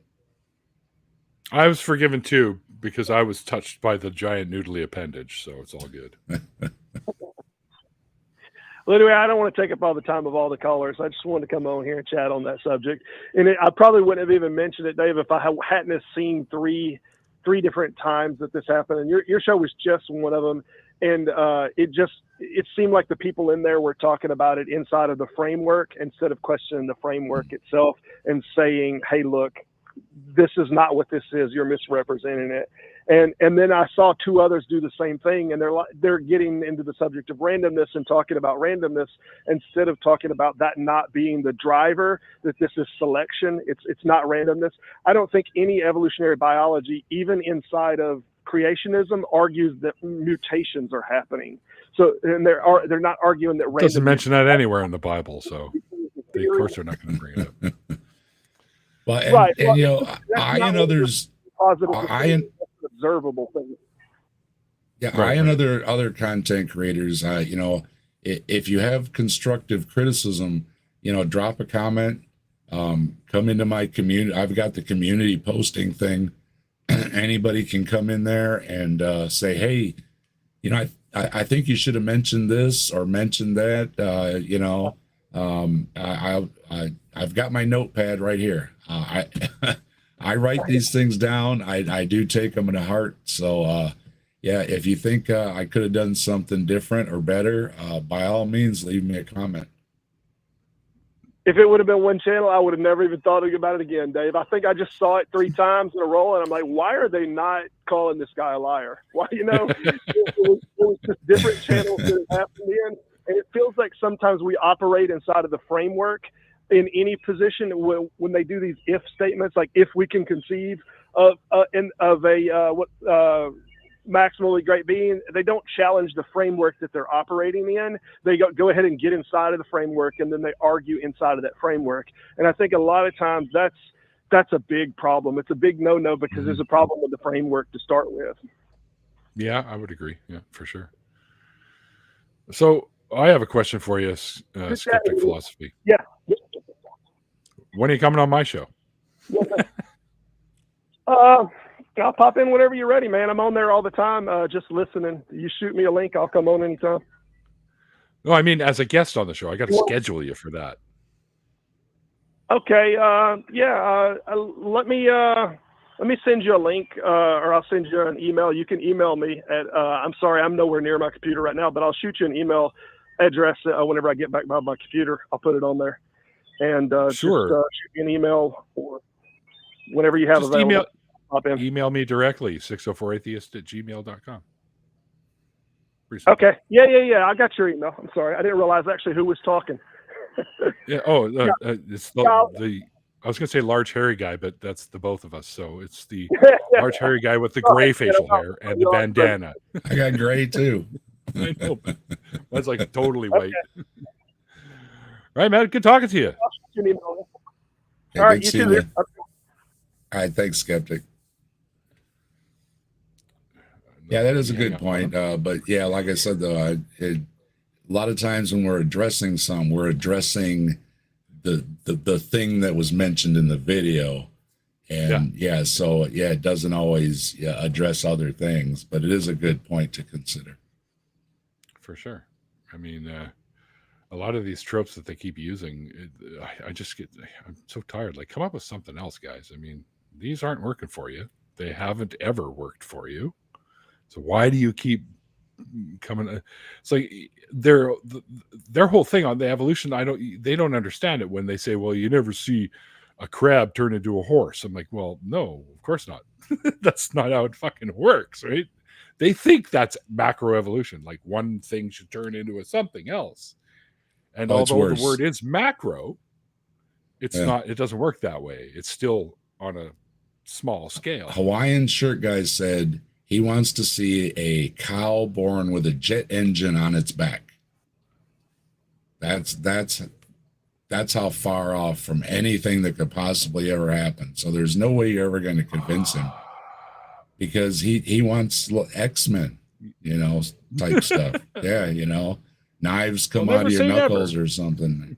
I was forgiven too, because I was touched by the giant noodly appendage. So it's all good. Well, anyway, I don't want to take up all the time of all the callers. I just wanted to come on here and chat on that subject. And I probably wouldn't have even mentioned it, Dave, if I hadn't seen three different times that this happened. And your show was just one of them. And it seemed like the people in there were talking about it inside of the framework instead of questioning the framework itself and saying, hey, look, this is not what this is. You're misrepresenting it. And then I saw two others do the same thing, and they're getting into the subject of randomness and talking about randomness instead of talking about that not being the driver, that this is selection. It's not randomness. I don't think any evolutionary biology, even inside of creationism, argues that mutations are happening. So, and they're not arguing that randomness doesn't mention that anywhere in the Bible. So, of course, they're not going to bring it up. Well, I and others, observable things. Yeah, I and other content creators, if you have constructive criticism, drop a comment, come into my community. I've got the community posting thing. Anybody can come in there and say, hey, I think you should have mentioned this or mentioned that. I've got my notepad right here. I write these things down. I do take them to heart. So, if you think I could have done something different or better, by all means, leave me a comment. If it would have been one channel, I would have never even thought about it again, Dave. I think I just saw it 3 times in a row, and I'm like, why are they not calling this guy a liar? Why, it was just different channels that it happened in. And it feels like sometimes we operate inside of the framework in any position when they do these if statements, like if we can conceive of maximally great being, they don't challenge the framework that they're operating in. They go ahead and get inside of the framework, and then they argue inside of that framework. And I think a lot of times that's a big problem. It's a big no-no because there's a problem with the framework to start with. Yeah, I would agree. Yeah, for sure. So I have a question for you, Skeptic Philosophy. Yeah. When are you coming on my show? I'll pop in whenever you're ready, man. I'm on there all the time, just listening. You shoot me a link, I'll come on anytime. No, I mean as a guest on the show. I got to schedule you for that. Okay. Let me send you a link, or I'll send you an email. You can email me at. I'm sorry, I'm nowhere near my computer right now, but I'll shoot you an email address whenever I get back by my computer. I'll put it on there, and sure. just shoot me an email or whenever you have just available. Email me directly, 604atheist@gmail.com. Okay. Yeah. I got your email. I'm sorry. I didn't realize actually who was talking. Yeah. Oh, it's the I was going to say large hairy guy, but that's the both of us. So it's the large hairy guy with the gray facial hair and the bandana. I got gray too. I know. That's like totally white. All right, man. Good talking to you. All right. You too. All right. Thanks, Skeptic. Yeah, that is a good point. But yeah, like I said, though, a lot of times when we're addressing we're addressing the thing that was mentioned in the video. And so it doesn't always address other things, but it is a good point to consider. For sure. I mean, a lot of these tropes that they keep using, I'm so tired. Like, come up with something else, guys. I mean, these aren't working for you. They haven't ever worked for you. So why do you keep coming? It's like their whole thing on the evolution. They don't understand it when they say, well, you never see a crab turn into a horse. I'm like, well, no, of course not. That's not how it fucking works, right? They think that's macroevolution. Like one thing should turn into something else. And although the word is macro, it's not, it doesn't work that way. It's still on a small scale. Hawaiian shirt guy said he wants to see a cow born with a jet engine on its back. That's how far off from anything that could possibly ever happen. So there's no way you're ever going to convince him, because he wants X-Men, type stuff. Yeah, knives come out of your knuckles or something.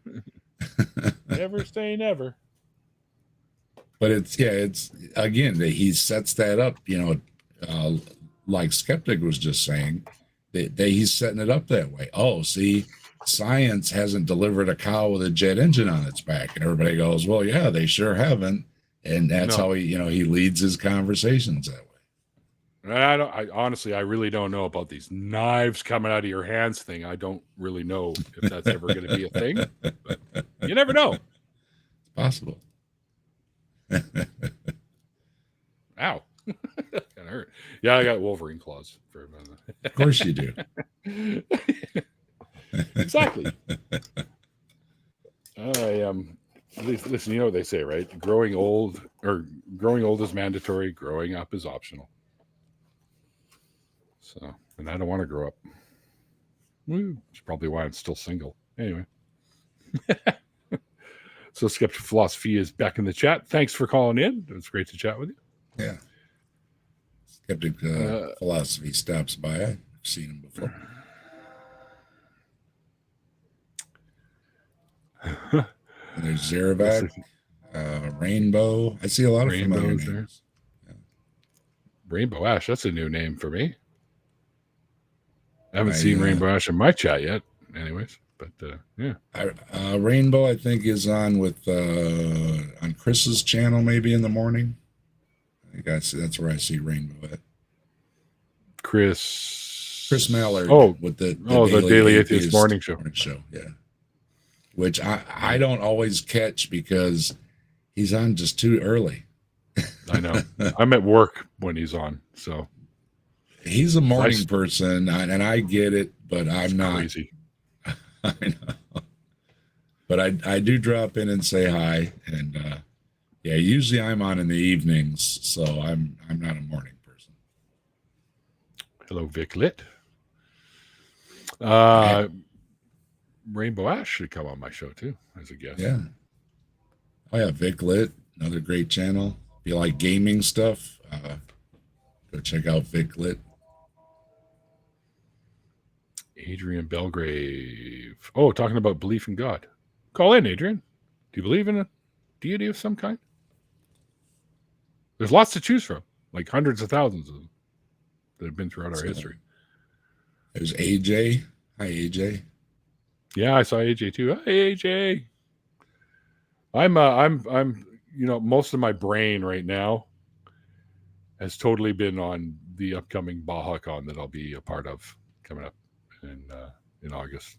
Never say never. But it's again, he sets that up, like Skeptic was just saying, he's setting it up that way. Oh, see, science hasn't delivered a cow with a jet engine on its back. And everybody goes, well, yeah, they sure haven't. And that's how he leads his conversations that way. I honestly, I really don't know about these knives coming out of your hands thing. I don't really know if that's ever going to be a thing. But you never know. It's possible. Ow. Kind of hurt. Yeah, I got Wolverine claws for a minute. Of course you do. Exactly. Listen, you know what they say, right? Growing old is mandatory, growing up is optional. So, and I don't want to grow up. That's probably why I'm still single. Anyway. So Skeptic Philosophy is back in the chat. Thanks for calling in. It was great to chat with you. Yeah. Skeptic Philosophy stops by. I've seen him before. And there's Zerovac, Rainbow. I see a lot of familiar names. Yeah. Rainbow Ash, that's a new name for me. I haven't seen Rainbow Ash in my chat yet, anyways. But yeah, Rainbow, I think, is on with on Chris's channel maybe in the morning. I think that's where I see Rainbow at. Chris Mallard. With the Daily Atheist morning show. Yeah, which I don't always catch because he's on just too early. I know. I'm at work when he's on, so he's a morning person, and I get it, but I'm not. Crazy. I know, but I do drop in and say hi, and usually I'm on in the evenings, so I'm not a morning person. Hello, Vic Lit. Rainbow Ash should come on my show too as a guest. Yeah. Oh yeah, Vic Lit, another great channel. If you like gaming stuff, go check out Vic Lit. Adrian Belgrave. Oh, talking about belief in God. Call in, Adrian. Do you believe in a deity of some kind? There's lots to choose from, like hundreds of thousands of them that have been throughout our history. There's AJ. Hi, AJ. Yeah, I saw AJ too. Hi, AJ. I'm most of my brain right now has totally been on the upcoming BajaCon that I'll be a part of coming up in August.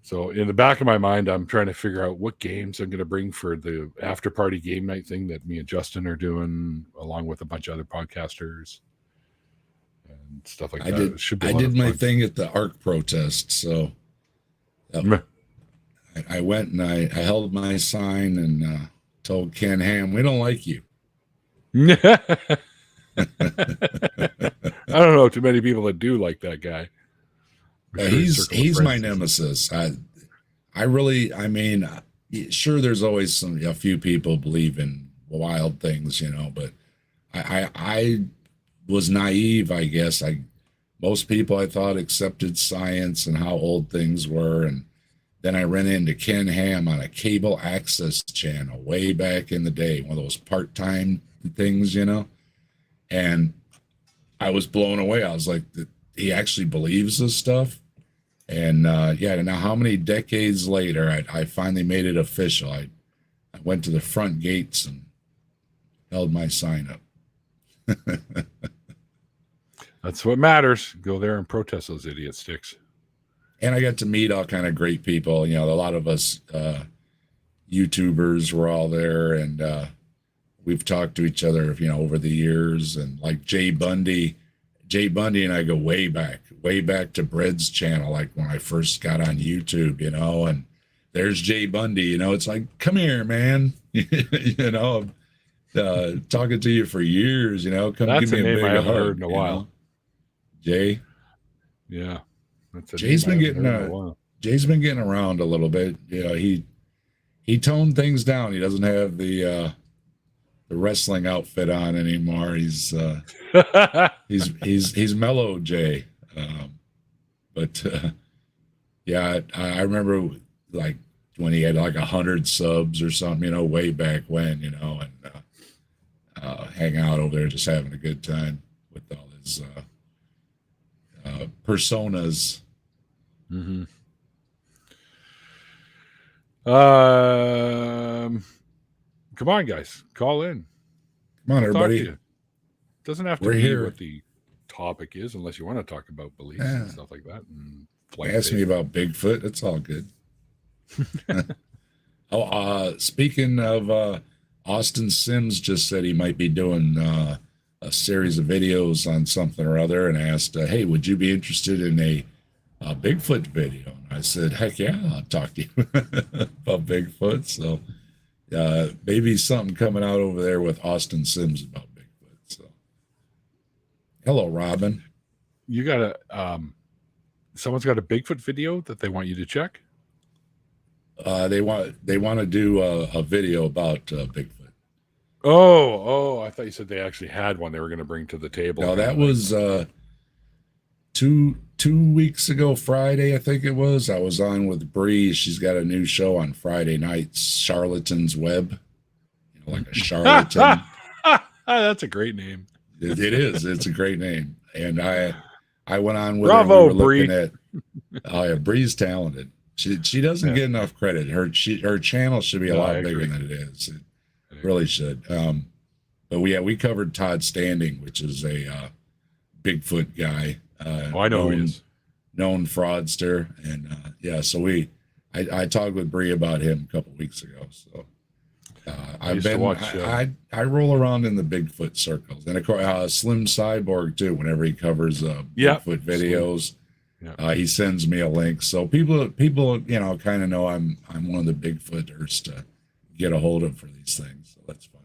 So in the back of my mind, I'm trying to figure out what games I'm going to bring for the after party game night thing that me and Justin are doing, along with a bunch of other podcasters and stuff like that. I did my thing at the ARC protest, so I went and I held my sign and told Ken Ham, we don't like you. I don't know too many people that do like that guy. He's my nemesis. Sure, there's always a few people believe in wild things, but I was naive, I guess. Most people I thought accepted science and how old things were, and then I ran into Ken Ham on a cable access channel way back in the day, one of those part-time things, and I was blown away. I was like, he actually believes this stuff. And now how many decades later, I finally made it official. I went to the front gates and held my sign up. That's what matters. Go there and protest those idiot sticks. And I got to meet all kind of great people. A lot of us YouTubers were all there, and we've talked to each other, over the years. And like Jay Bundy and I go way back to Bread's channel, like when I first got on YouTube, and there's Jay Bundy, it's like, come here, man. Talking to you for years, come That's give me a big name I haven't hug, heard in a while. Jay. Yeah. Jay's been getting around a little bit. He toned things down. He doesn't have the wrestling outfit on anymore. He's mellow, Jay. I remember like when he had like 100 subs or something, way back when, and hang out over there, just having a good time with all his personas. Mm-hmm. Come on, guys, call in. Come on, everybody. Doesn't have to be what the topic is, unless you want to talk about beliefs and stuff like that. And ask me about Bigfoot. It's all good. Speaking of, Austin Sims just said he might be doing a series of videos on something or other, and asked, "Hey, would you be interested in a Bigfoot video?" And I said, "Heck yeah, I'll talk to you about Bigfoot." So maybe something coming out over there with Austin Sims about Bigfoot. So, hello, Robin. You got someone's got a Bigfoot video that they want you to check. They want to do a video about Bigfoot. Oh, I thought you said they actually had one they were going to bring to the table. No, that was 2 weeks ago, Friday, I think it was. I was on with Bree. She's got a new show on Friday nights, Charlatan's Web. Like a charlatan. That's a great name. It is. It's a great name. And I went on with Bravo, her. We were looking Bree. at. Oh yeah, Bree's talented. She doesn't get enough credit. Her channel should be a lot bigger than it is. It really should. But we covered Todd Standing, which is a Bigfoot guy. I know who he is. Known fraudster, and so I talked with Bree about him a couple weeks ago. So I roll around in the Bigfoot circles, and of course Slim Cyborg too. Whenever he covers Bigfoot videos, he sends me a link. So people kind of know I'm one of the Bigfooters to get a hold of for these things. So that's fun.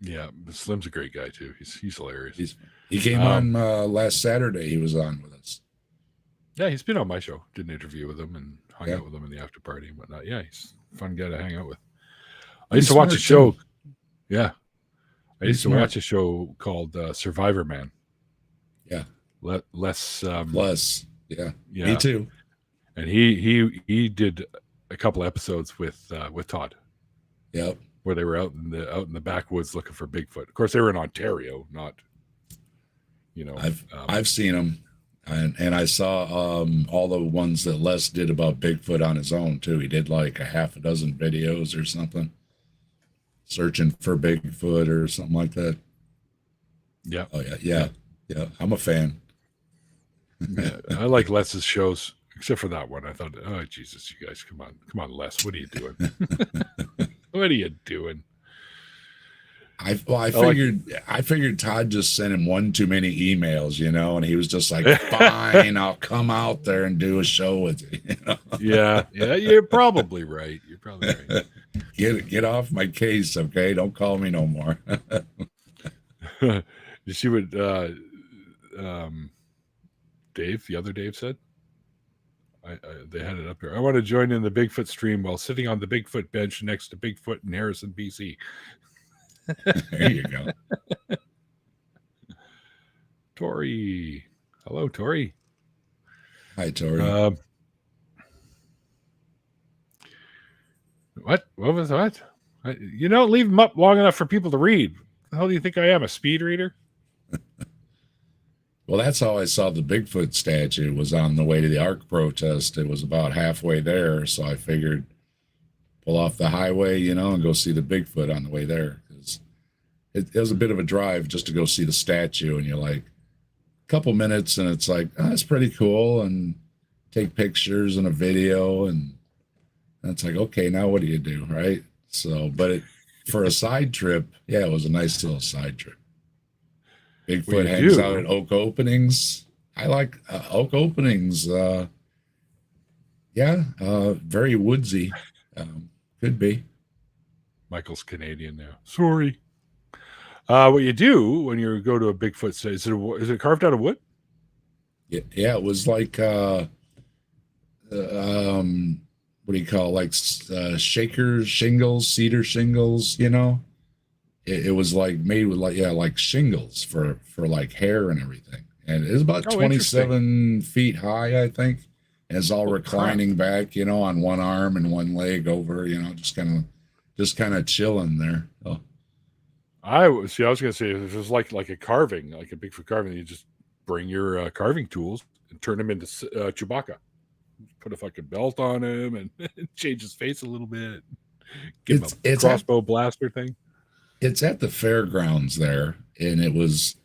Yeah, Slim's a great guy too. He's hilarious. He came on last Saturday. He was on with us. Yeah, he's been on my show. Did an interview with him and hung Yeah. out with him in the after party and whatnot. Yeah, he's a fun guy to hang out with. I used to watch a show. Too. Yeah, I used to watch a show called Survivor Man. Yeah, less. Yeah, yeah, me too. And he did a couple episodes with Todd. Yep. Where they were out in the backwoods looking for Bigfoot. Of course, they were in Ontario, not. I've seen them, and I saw all the ones that Les did about Bigfoot on his own too. He did like a half a dozen videos or something, searching for Bigfoot or something like that. Yeah. Oh yeah. I'm a fan. Yeah, I like Les's shows, except for that one. I thought, oh Jesus, you guys, come on, Les, what are you doing? What are you doing? I figured Todd just sent him one too many emails, and he was just like, fine, I'll come out there and do a show with you. Yeah, you're probably right. Get off my case, okay? Don't call me no more. You see what Dave, the other Dave, said? They had it up here. I want to join in the Bigfoot stream while sitting on the Bigfoot bench next to Bigfoot in Harrison, BC. There you go. Tori. Hello, Tori. Hi, Tori. What was that? You don't leave them up long enough for people to read. The hell do you think I am, a speed reader? Well, that's how I saw the Bigfoot statue. Was on the way to the ARC protest. It was about halfway there, so I figured pull off the highway, and go see the Bigfoot on the way there. Because it was a bit of a drive just to go see the statue, and you're like, a couple minutes, and it's like, oh, that's pretty cool, and take pictures and a video, and it's like, okay, now what do you do, right? So, but for a side trip, yeah, it was a nice little side trip. Bigfoot hangs out at oak openings. I like oak openings. Very woodsy. Could be. Michael's Canadian now. Sorry. What you do when you go to a Bigfoot site, is it carved out of wood? Yeah, it was like what do you call it? Like shaker shingles, cedar shingles, It was like made with like shingles for like hair and everything. And it's about 27 feet high, I think. And it's all reclining back, on one arm and one leg over, just kind of chilling there. Oh. I was going to say, if it was like a carving, like a Bigfoot carving, you just bring your carving tools and turn him into Chewbacca. Put a fucking belt on him and change his face a little bit. Give him a crossbow blaster thing. It's at the fairgrounds there, and it was,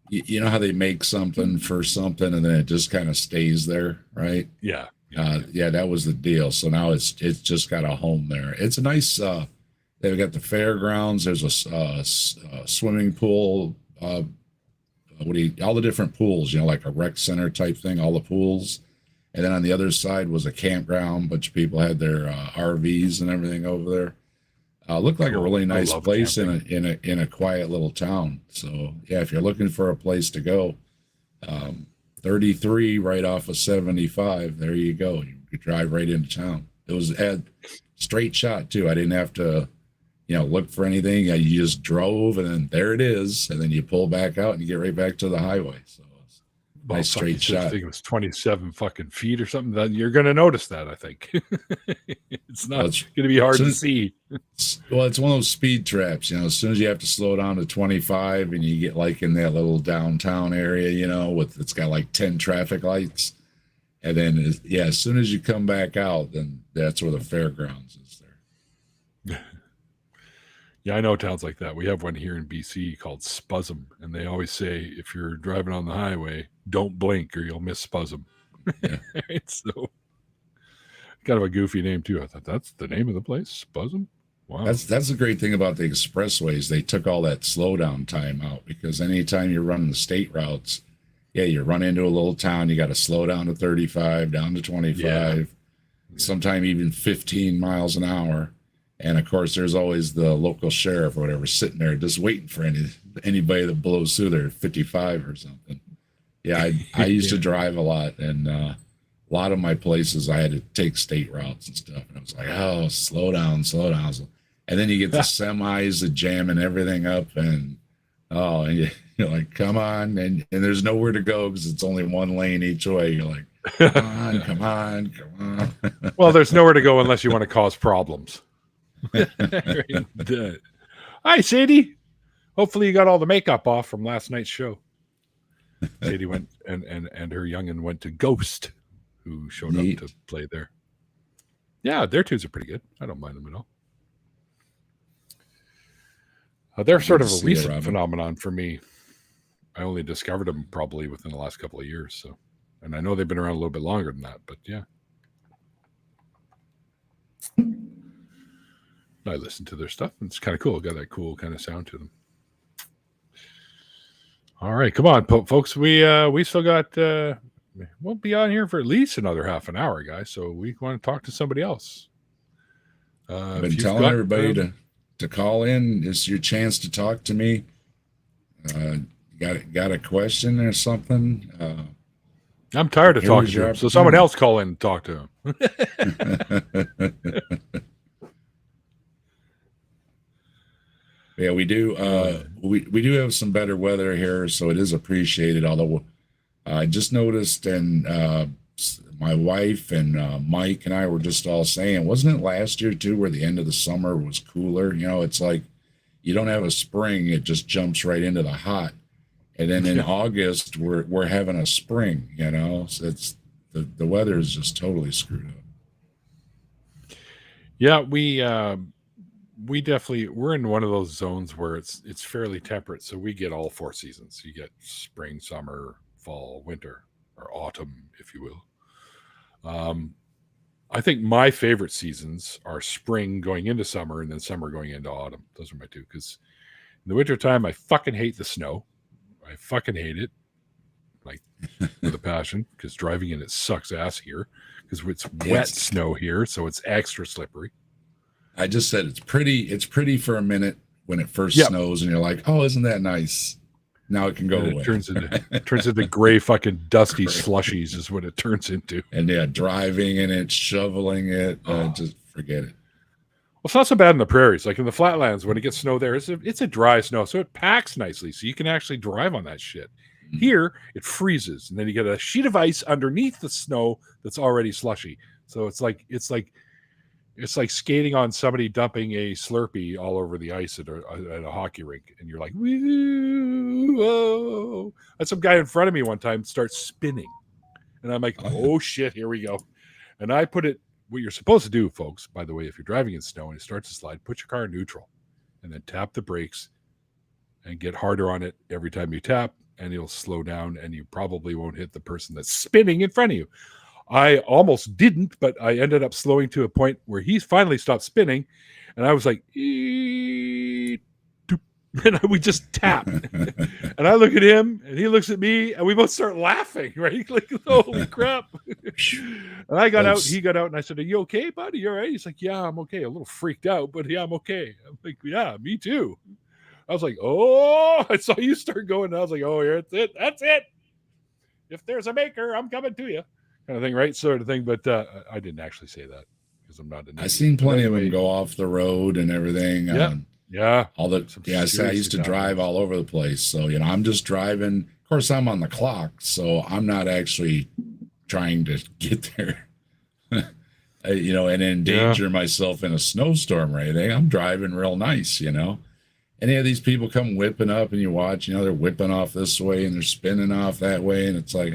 you know how they make something for something and then it just kind of stays there, right? Yeah. That was the deal. So now it's just got a home there. It's a nice, they've got the fairgrounds. There's a swimming pool, all the different pools, like a rec center type thing, all the pools. And then on the other side was a campground. A bunch of people had their RVs and everything over there. Looked like a really nice place in a quiet little town. So yeah, if you're looking for a place to go, 33 right off of 75, there you go. You could drive right into town. It was a straight shot too. I didn't have to, look for anything. You just drove and then there it is. And then you pull back out and you get right back to the highway. So nice straight shot. I think it was 27 fucking feet or something. Then you're going to notice that, I think. It's not going to be hard to see. Well, it's one of those speed traps. As soon as you have to slow down to 25 and you get like in that little downtown area, it's got like 10 traffic lights. And then, as soon as you come back out, then that's where the fairgrounds is there. Yeah, I know towns like that. We have one here in BC called Spuzum, and they always say if you're driving on the highway, don't blink or you'll miss Spuzum. Yeah. So, kind of a goofy name too. I thought that's the name of the place, Spuzum. Wow, that's the great thing about the expressways. They took all that slowdown time out because anytime you're running the state routes, you run into a little town, you got to slow down to 35, down to 25, sometime even 15 miles an hour. And of course, there's always the local sheriff or whatever sitting there just waiting for anybody that blows through there, 55 or something. Yeah, I used to drive a lot, and a lot of my places I had to take state routes and stuff. And I was like, oh, slow down, slow down. And then you get the semis that jamming everything up, and you're like, come on. And there's nowhere to go because it's only one lane each way. You're like, come on, come on, come on. Well, there's nowhere to go unless you want to cause problems. Hi, Sadie. Hopefully you got all the makeup off from last night's show. Sadie went and her youngin went to Ghost, who showed up to play there. Yeah, their tunes are pretty good. I don't mind them at all. They're sort of a recent phenomenon for me. I only discovered them probably within the last couple of years. So, and I know they've been around a little bit longer than that, but yeah. I listen to their stuff. It's kind of cool. Got that cool kind of sound to them. All right, come on, folks. We still got. We'll be on here for at least another half an hour, guys. So we want to talk to somebody else. I've been telling everybody to call in. It's your chance to talk to me. Got a question or something? I'm tired of talking to him, so someone else call in and talk to him. Yeah, we do. We do have some better weather here, so it is appreciated. Although I just noticed, and my wife and Mike and I were just all saying, wasn't it last year too, where the end of the summer was cooler? You know, it's like you don't have a spring; it just jumps right into the hot. And then in August, we're having a spring. You know, so it's the weather is just totally screwed up. Yeah, we're in one of those zones where it's fairly temperate, so we get all four seasons. You get spring, summer, fall, winter, or autumn, if you will. I think my favorite seasons are spring going into summer and then summer going into autumn. Those are my two, because in the wintertime, I fucking hate the snow. I fucking hate it, like with a passion, because driving in it sucks ass here, because it's wet snow here, so it's extra slippery. I just said it's pretty for a minute when it first snows, and you're like, oh, isn't that nice? Now it can go away. It turns into gray fucking dusty slushies is what it turns into. And driving in it, shoveling it, just forget it. Well, it's not so bad in the prairies. Like in the flatlands, when it gets snow there, it's a dry snow, so it packs nicely, so you can actually drive on that shit. Mm-hmm. Here, it freezes, and then you get a sheet of ice underneath the snow that's already slushy. So it's like skating on somebody dumping a Slurpee all over the ice at a hockey rink, and you're like, whoa! And some guy in front of me one time starts spinning, and I'm like, oh shit, here we go. And I put it. What you're supposed to do, folks, by the way, if you're driving in snow and it starts to slide, put your car in neutral and then tap the brakes and get harder on it every time you tap, and it'll slow down, and you probably won't hit the person that's spinning in front of you. I almost didn't, but I ended up slowing to a point where he finally stopped spinning, and I was like, and we just tap. And I look at him, and he looks at me, and we both start laughing, right? Like, holy crap. And I got out, he got out, and I said, are you okay, buddy? You all right? He's like, yeah, I'm okay. A little freaked out, but yeah, I'm okay. I'm like, yeah, me too. I was like, oh, I saw you start going, and I was like, oh, that's it. That's it. If there's a maker, I'm coming to you. Kind of thing, right? Sort of thing. But I didn't actually say that because I'm not. I've seen plenty of them go off the road and everything. Yeah. I used to drive all over the place. So, I'm just driving. Of course, I'm on the clock, so I'm not actually trying to get there, and endanger myself in a snowstorm or anything. I'm driving real nice, Any of these people come whipping up, and you watch, they're whipping off this way and they're spinning off that way. And it's like,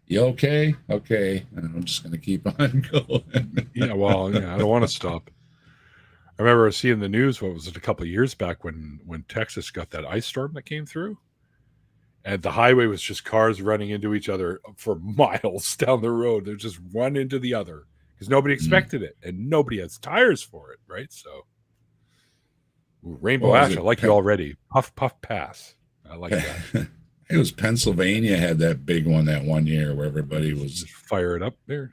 you okay? Okay. And I'm just going to keep on going. I don't want to stop. I remember seeing the news, what was it, a couple of years back when Texas got that ice storm that came through, and the highway was just cars running into each other for miles down the road. They're just one into the other because nobody expected it, and nobody has tires for it, right? So, Rainbow Ash, I like you already. Puff, puff, pass. I like that. It was Pennsylvania had that big one that one year where everybody was... Just fire it up there.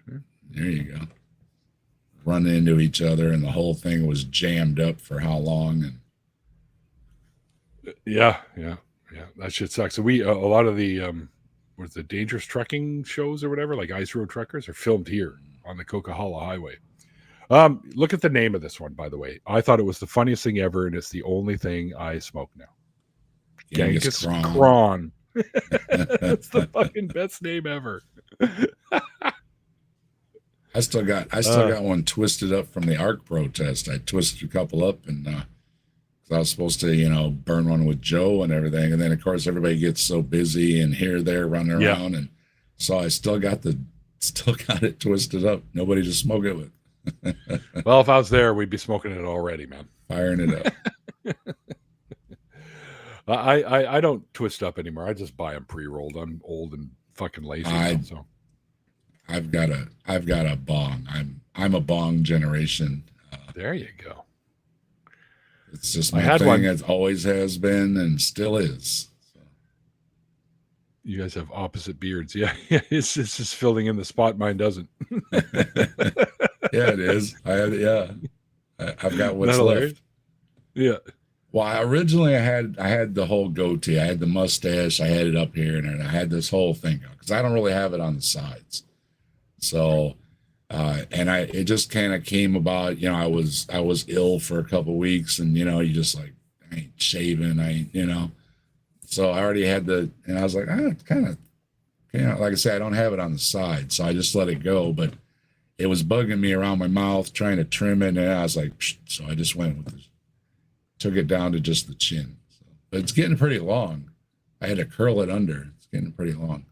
There you go. running into each other, and the whole thing was jammed up for how long? And Yeah. That shit sucks. So we a lot of the what's the dangerous trucking shows or whatever, like Ice Road Truckers, are filmed here on the Coquihalla Highway. Look at the name of this one, by the way. I thought it was the funniest thing ever, and it's the only thing I smoke now. Genghis Kron. That's the fucking best name ever. I still got one twisted up from the ARC protest. I twisted a couple up, and I was supposed to, burn one with Joe and everything. And then, of course, everybody gets so busy and here, there, running around. And so I still got it twisted up. Nobody to smoke it with. Well, if I was there, we'd be smoking it already, man. Firing it up. I don't twist up anymore. I just buy them pre-rolled. I'm old and fucking lazy. So I've got a bong. I'm a bong generation. There you go. It's just my thing. It always has been and still is. So. You guys have opposite beards. Yeah. It's just filling in the spot. Mine doesn't. Yeah, it is. I've got what's left. Yeah. Well, originally I had the whole goatee. I had the mustache. I had it up here, and I had this whole thing because I don't really have it on the sides. So, it just kind of came about. I was ill for a couple of weeks, and you just like, I ain't shaving. I ain't, So I already had and I was like, kind of, like I said, I don't have it on the side, so I just let it go. But it was bugging me around my mouth, trying to trim it, and I was like, psh, so I just went with this. Took it down to just the chin. So, but it's getting pretty long. I had to curl it under. It's getting pretty long.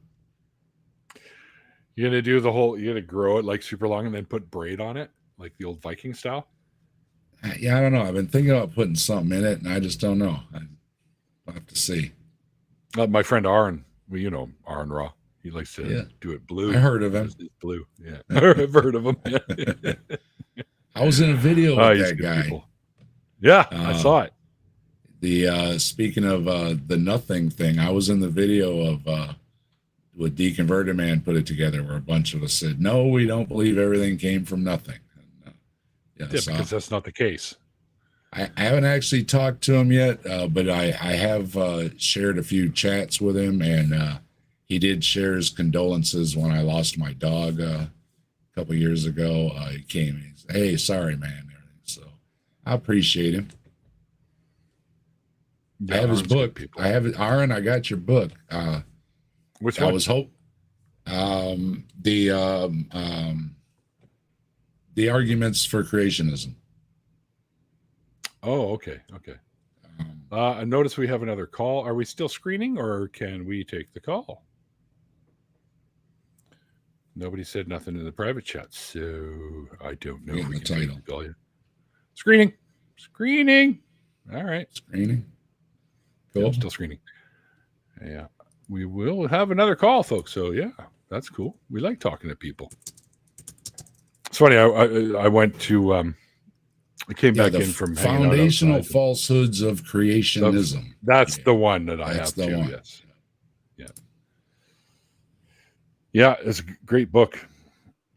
You're going to grow it like super long and then put braid on it, like the old Viking style? Yeah, I don't know. I've been thinking about putting something in it, and I just don't know. I'll have to see. My friend Aaron, well, Aaron Raw. He likes to do it blue. I heard of him. Blue, yeah. I've heard of him. I was in a video with that guy. People. Yeah, I saw it. Speaking of the nothing thing, I was in the video of what Deconverted Man put it together, where a bunch of us said, "No, we don't believe everything came from nothing." And, because that's not the case. I haven't actually talked to him yet, but I have shared a few chats with him, and he did share his condolences when I lost my dog a couple years ago. He came and he said, "Hey, sorry, man." So I appreciate him. Yeah, I have his book. I have it, Aaron. I got your book. Which one? I was the arguments for creationism. Oh, okay. I notice we have another call. Are we still screening, or can we take the call? Nobody said nothing in the private chat, so I don't know. The title. Screening. All right. Screening. Cool. Yeah, still screening. Yeah. We will have another call, folks. So yeah, that's cool. We like talking to people. It's funny. I went to I came back in from foundational falsehoods of creationism. That's the one that I have too. Yes. Yeah, it's a great book.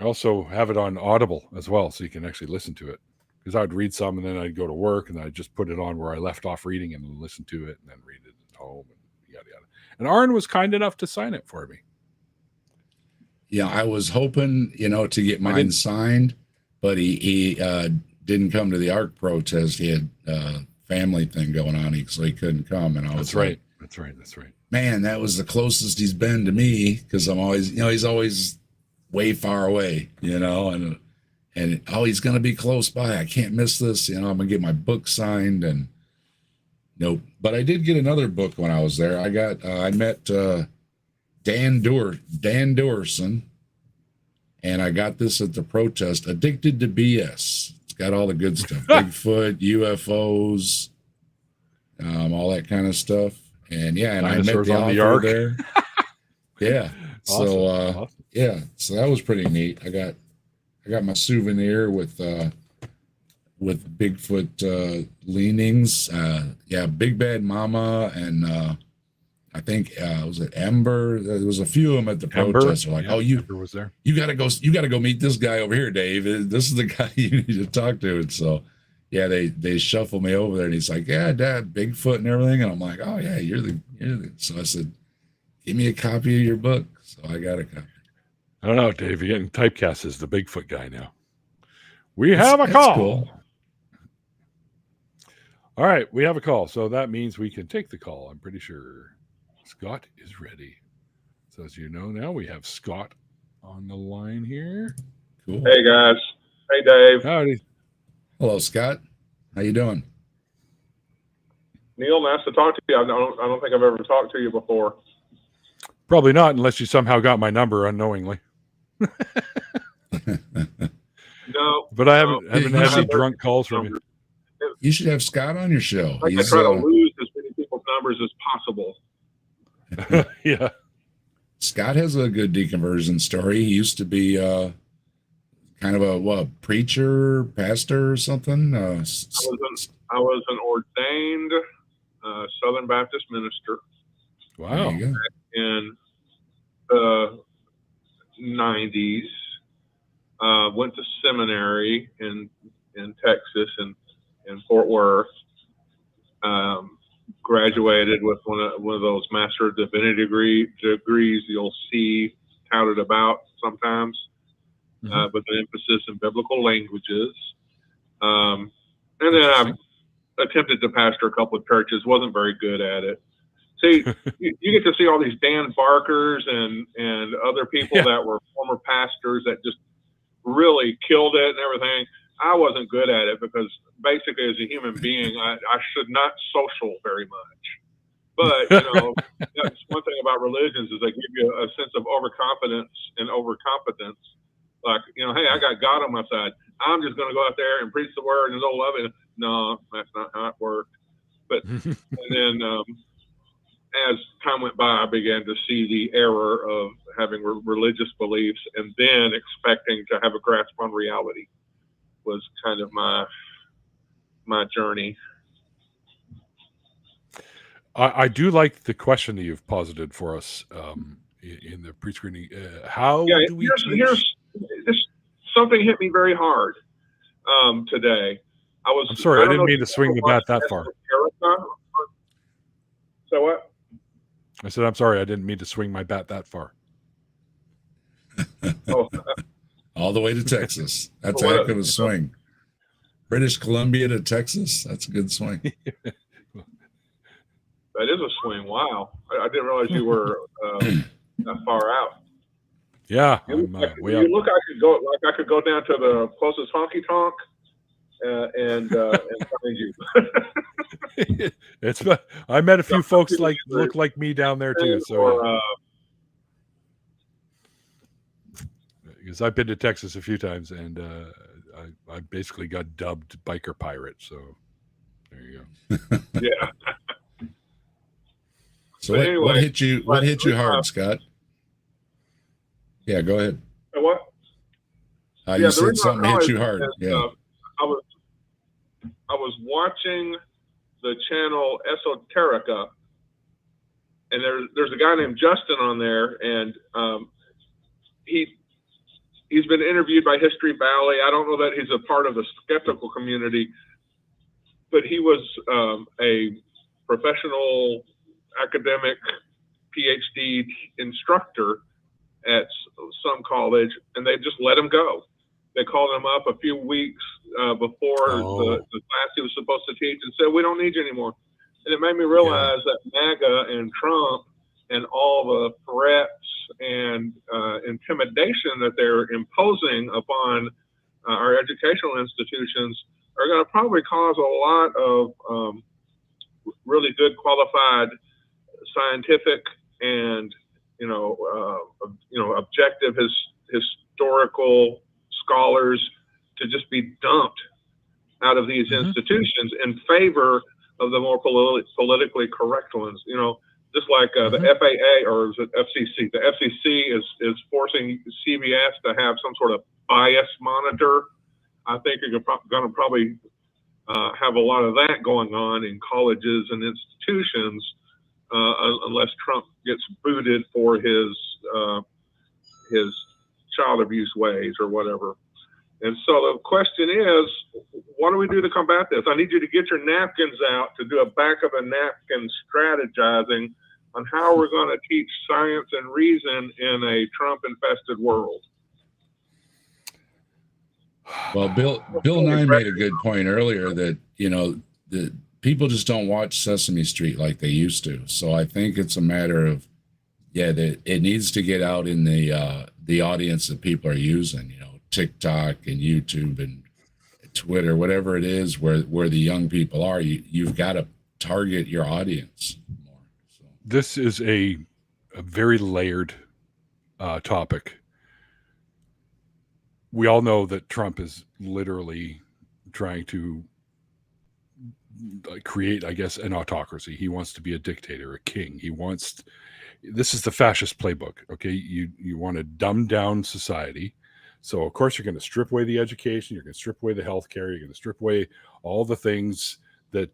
I also have it on Audible as well, so you can actually listen to it. Because I'd read some, and then I'd go to work, and I'd just put it on where I left off reading and listen to it, and then read it at home, and yada yada. And Aaron was kind enough to sign it for me. Yeah, I was hoping, to get mine signed, but he didn't come to the ARC protest. He had a family thing going on, so he couldn't come. And I was That's right. Man, that was the closest he's been to me, because I'm always, he's always way far away, and he's going to be close by. I can't miss this. I'm going to get my book signed, and nope. But I did get another book when I was there. I met Dan Dorson, and I got this at the protest, Addicted to BS. It's got all the good stuff. Bigfoot, UFOs, all that kind of stuff. And and I met the author there. Yeah. Awesome. So Awesome. So that was pretty neat. I got my souvenir with Bigfoot leanings. Big Bad Mama and I think was it Ember? There was a few of them at the protest. Like, oh, Ember was there. You gotta go meet this guy over here, Dave. This is the guy you need to talk to. And so, yeah, they shuffle me over there, and he's like, yeah, Dad, Bigfoot and everything. And I'm like, oh yeah, you're the. So I said, give me a copy of your book. So I got a copy. I don't know, Dave. You're getting typecast as the Bigfoot guy now. We have a call. Cool. All right, we have a call. So that means we can take the call. I'm pretty sure Scott is ready. So as you know now, we have Scott on the line here. Cool. Hey, guys. Hey, Dave. Howdy. Hello, Scott. How you doing? Neil, nice to talk to you. I don't think I've ever talked to you before. Probably not, unless you somehow got my number unknowingly. No. But I haven't had any drunk calls from you. You should have Scott on your show. I try to lose as many people's numbers as possible. Yeah. Scott has a good deconversion story. He used to be kind of a preacher, pastor or something. I was an ordained Southern Baptist minister. Wow. In the 90s. Went to seminary in Texas and in Fort Worth. Graduated with one of those Master of Divinity degrees you'll see touted about sometimes, with an emphasis in biblical languages. And then I attempted to pastor a couple of churches, wasn't very good at it. See, you get to see all these Dan Barkers and other people that were former pastors that just really killed it and everything. I wasn't good at it because basically as a human being, I should not social very much. But, that's one thing about religions is they give you a sense of overconfidence and overcompetence. Like, hey, I got God on my side. I'm just going to go out there and preach the word and they'll love it. No, that's not how it worked. But, and then as time went by, I began to see the error of having religious beliefs and then expecting to have a grasp on reality was kind of my journey. I do like the question that you've posited for us in the pre-screening. How do we here's something hit me very hard today. I'm sorry, I didn't mean to swing the bat that far. So what? I said, I'm sorry, I didn't mean to swing my bat that far. All the way to Texas. That's a heck of a swing. British Columbia to Texas. That's a good swing. That is a swing. Wow. I didn't realize you were that far out. Yeah. You look, I could go down to the closest honky tonk and find you. I met a few folks look like me down there too. So because I've been to Texas a few times and I basically got dubbed biker pirate. So there you go. Yeah. So anyway, what hit you hard, Scott? Yeah, go ahead. What? You said something hit you hard. Yeah. I was watching the channel Esoterica, and there's a guy named Justin on there, and he's been interviewed by History Valley. I don't know that he's a part of the skeptical community, but he was a professional academic PhD instructor at some college, and they just let him go. They called him up a few weeks before the class he was supposed to teach and said, we don't need you anymore. And it made me realize that MAGA and Trump and all the threats and intimidation that they're imposing upon our educational institutions are going to probably cause a lot of really good qualified scientific and objective historical scholars to just be dumped out of these institutions in favor of the more politically correct ones. Just like the FAA, or is it FCC? The FCC is forcing CBS to have some sort of bias monitor. I think you're going to probably have a lot of that going on in colleges and institutions unless Trump gets booted for his child abuse ways or whatever. And so the question is, what do we do to combat this? I need you to get your napkins out to do a back of a napkin strategizing on how we're going to teach science and reason in a Trump-infested world. Well, Bill Nye made a good point earlier that, the people just don't watch Sesame Street like they used to. So I think it's a matter of, that it needs to get out in the audience that people are using, TikTok and YouTube and Twitter, whatever it is, where the young people are. You've got to target your audience more. So. This is a very layered topic. We all know that Trump is literally trying to create, I guess, an autocracy. He wants to be a dictator, a king. This is the fascist playbook. Okay, you want to dumb down society. So of course you're going to strip away the education. You're going to strip away the healthcare. You're going to strip away all the things that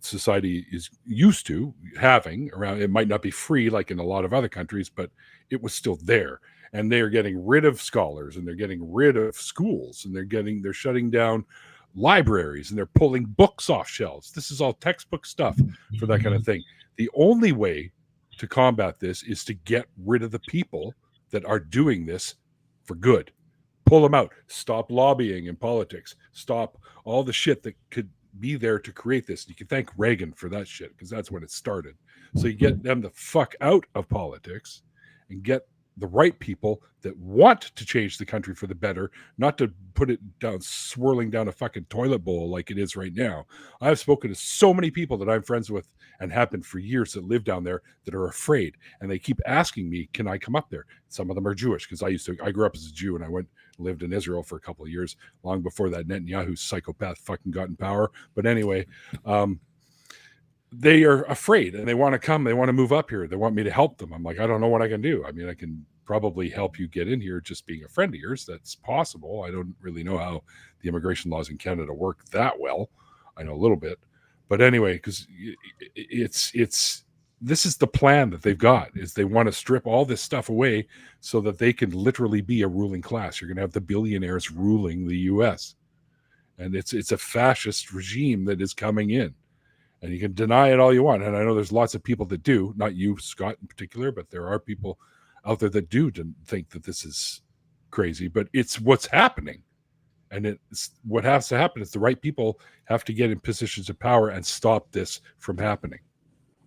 society is used to having around. It might not be free like in a lot of other countries, but it was still there. And they are getting rid of scholars, and they're getting rid of schools, and they're shutting down libraries, and they're pulling books off shelves. This is all textbook stuff for that kind of thing. The only way to combat this is to get rid of the people that are doing this for good. Pull them out. Stop lobbying in politics. Stop all the shit that could be there to create this. You can thank Reagan for that shit, because that's when it started. So you get them the fuck out of politics and get the right people that want to change the country for the better, not to put it down, swirling down a fucking toilet bowl like it is right now. I've spoken to so many people that I'm friends with and have been for years that live down there that are afraid, and they keep asking me, can I come up there? Some of them are Jewish, because I grew up as a Jew, and I lived in Israel for a couple of years, long before that Netanyahu psychopath fucking got in power. But anyway, they are afraid, and they want to come. They want to move up here. They want me to help them. I'm like, I don't know what I can do. I mean, I can probably help you get in here just being a friend of yours. That's possible. I don't really know how the immigration laws in Canada work that well. I know a little bit. But anyway, because this is the plan that they've got, is they want to strip all this stuff away so that they can literally be a ruling class. You're going to have the billionaires ruling the U.S. And it's a fascist regime that is coming in. And you can deny it all you want. And I know there's lots of people that do, not you, Scott, in particular, but there are people out there that do think that this is crazy. But it's what's happening. And it's what has to happen is the right people have to get in positions of power and stop this from happening.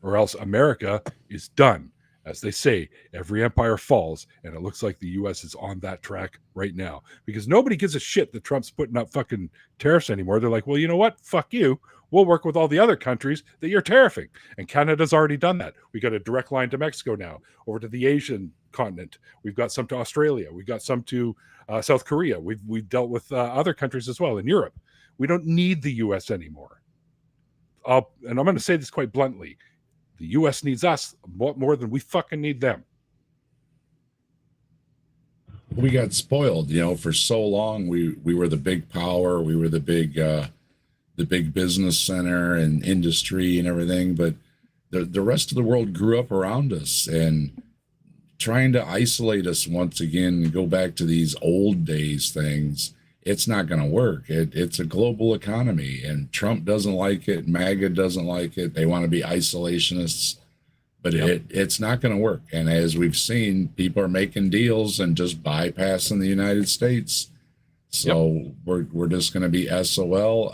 Or else America is done. As they say, every empire falls, and it looks like the U.S. is on that track right now. Because nobody gives a shit that Trump's putting up fucking tariffs anymore. They're like, well, you know what? Fuck you. We'll work with all the other countries that you're tariffing. And Canada's already done that. We got a direct line to Mexico now, over to the Asian continent. We've got some to Australia. We've got some to South Korea. We've dealt with other countries as well in Europe. We don't need the U.S. anymore. And I'm going to say this quite bluntly. The U.S. needs us more than we fucking need them. We got spoiled, for so long. We were the big power. We were the big business center and industry and everything. But the rest of the world grew up around us, and trying to isolate us once again and go back to these old days things, it's not going to work. It's a global economy, and Trump doesn't like it. MAGA doesn't like it. They want to be isolationists, but it's not going to work. And as we've seen, people are making deals and just bypassing the United States. So we're just going to be SOL.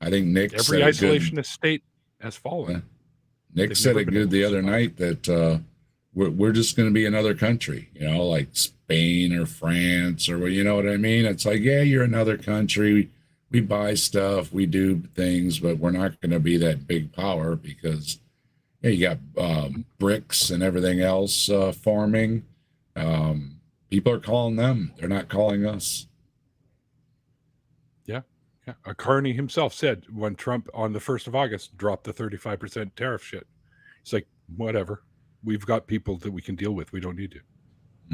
I think Nick every isolationist state has fallen. Nick said it good the other night that we're just going to be another country, like Spain or France, or you know what I mean? It's like, yeah, you're another country. We buy stuff, we do things, but we're not going to be that big power because you got BRICS and everything else forming. People are calling them. They're not calling us. Yeah. Carney himself said when Trump on the 1st of August dropped the 35% tariff shit, it's like, whatever. We've got people that we can deal with. We don't need to.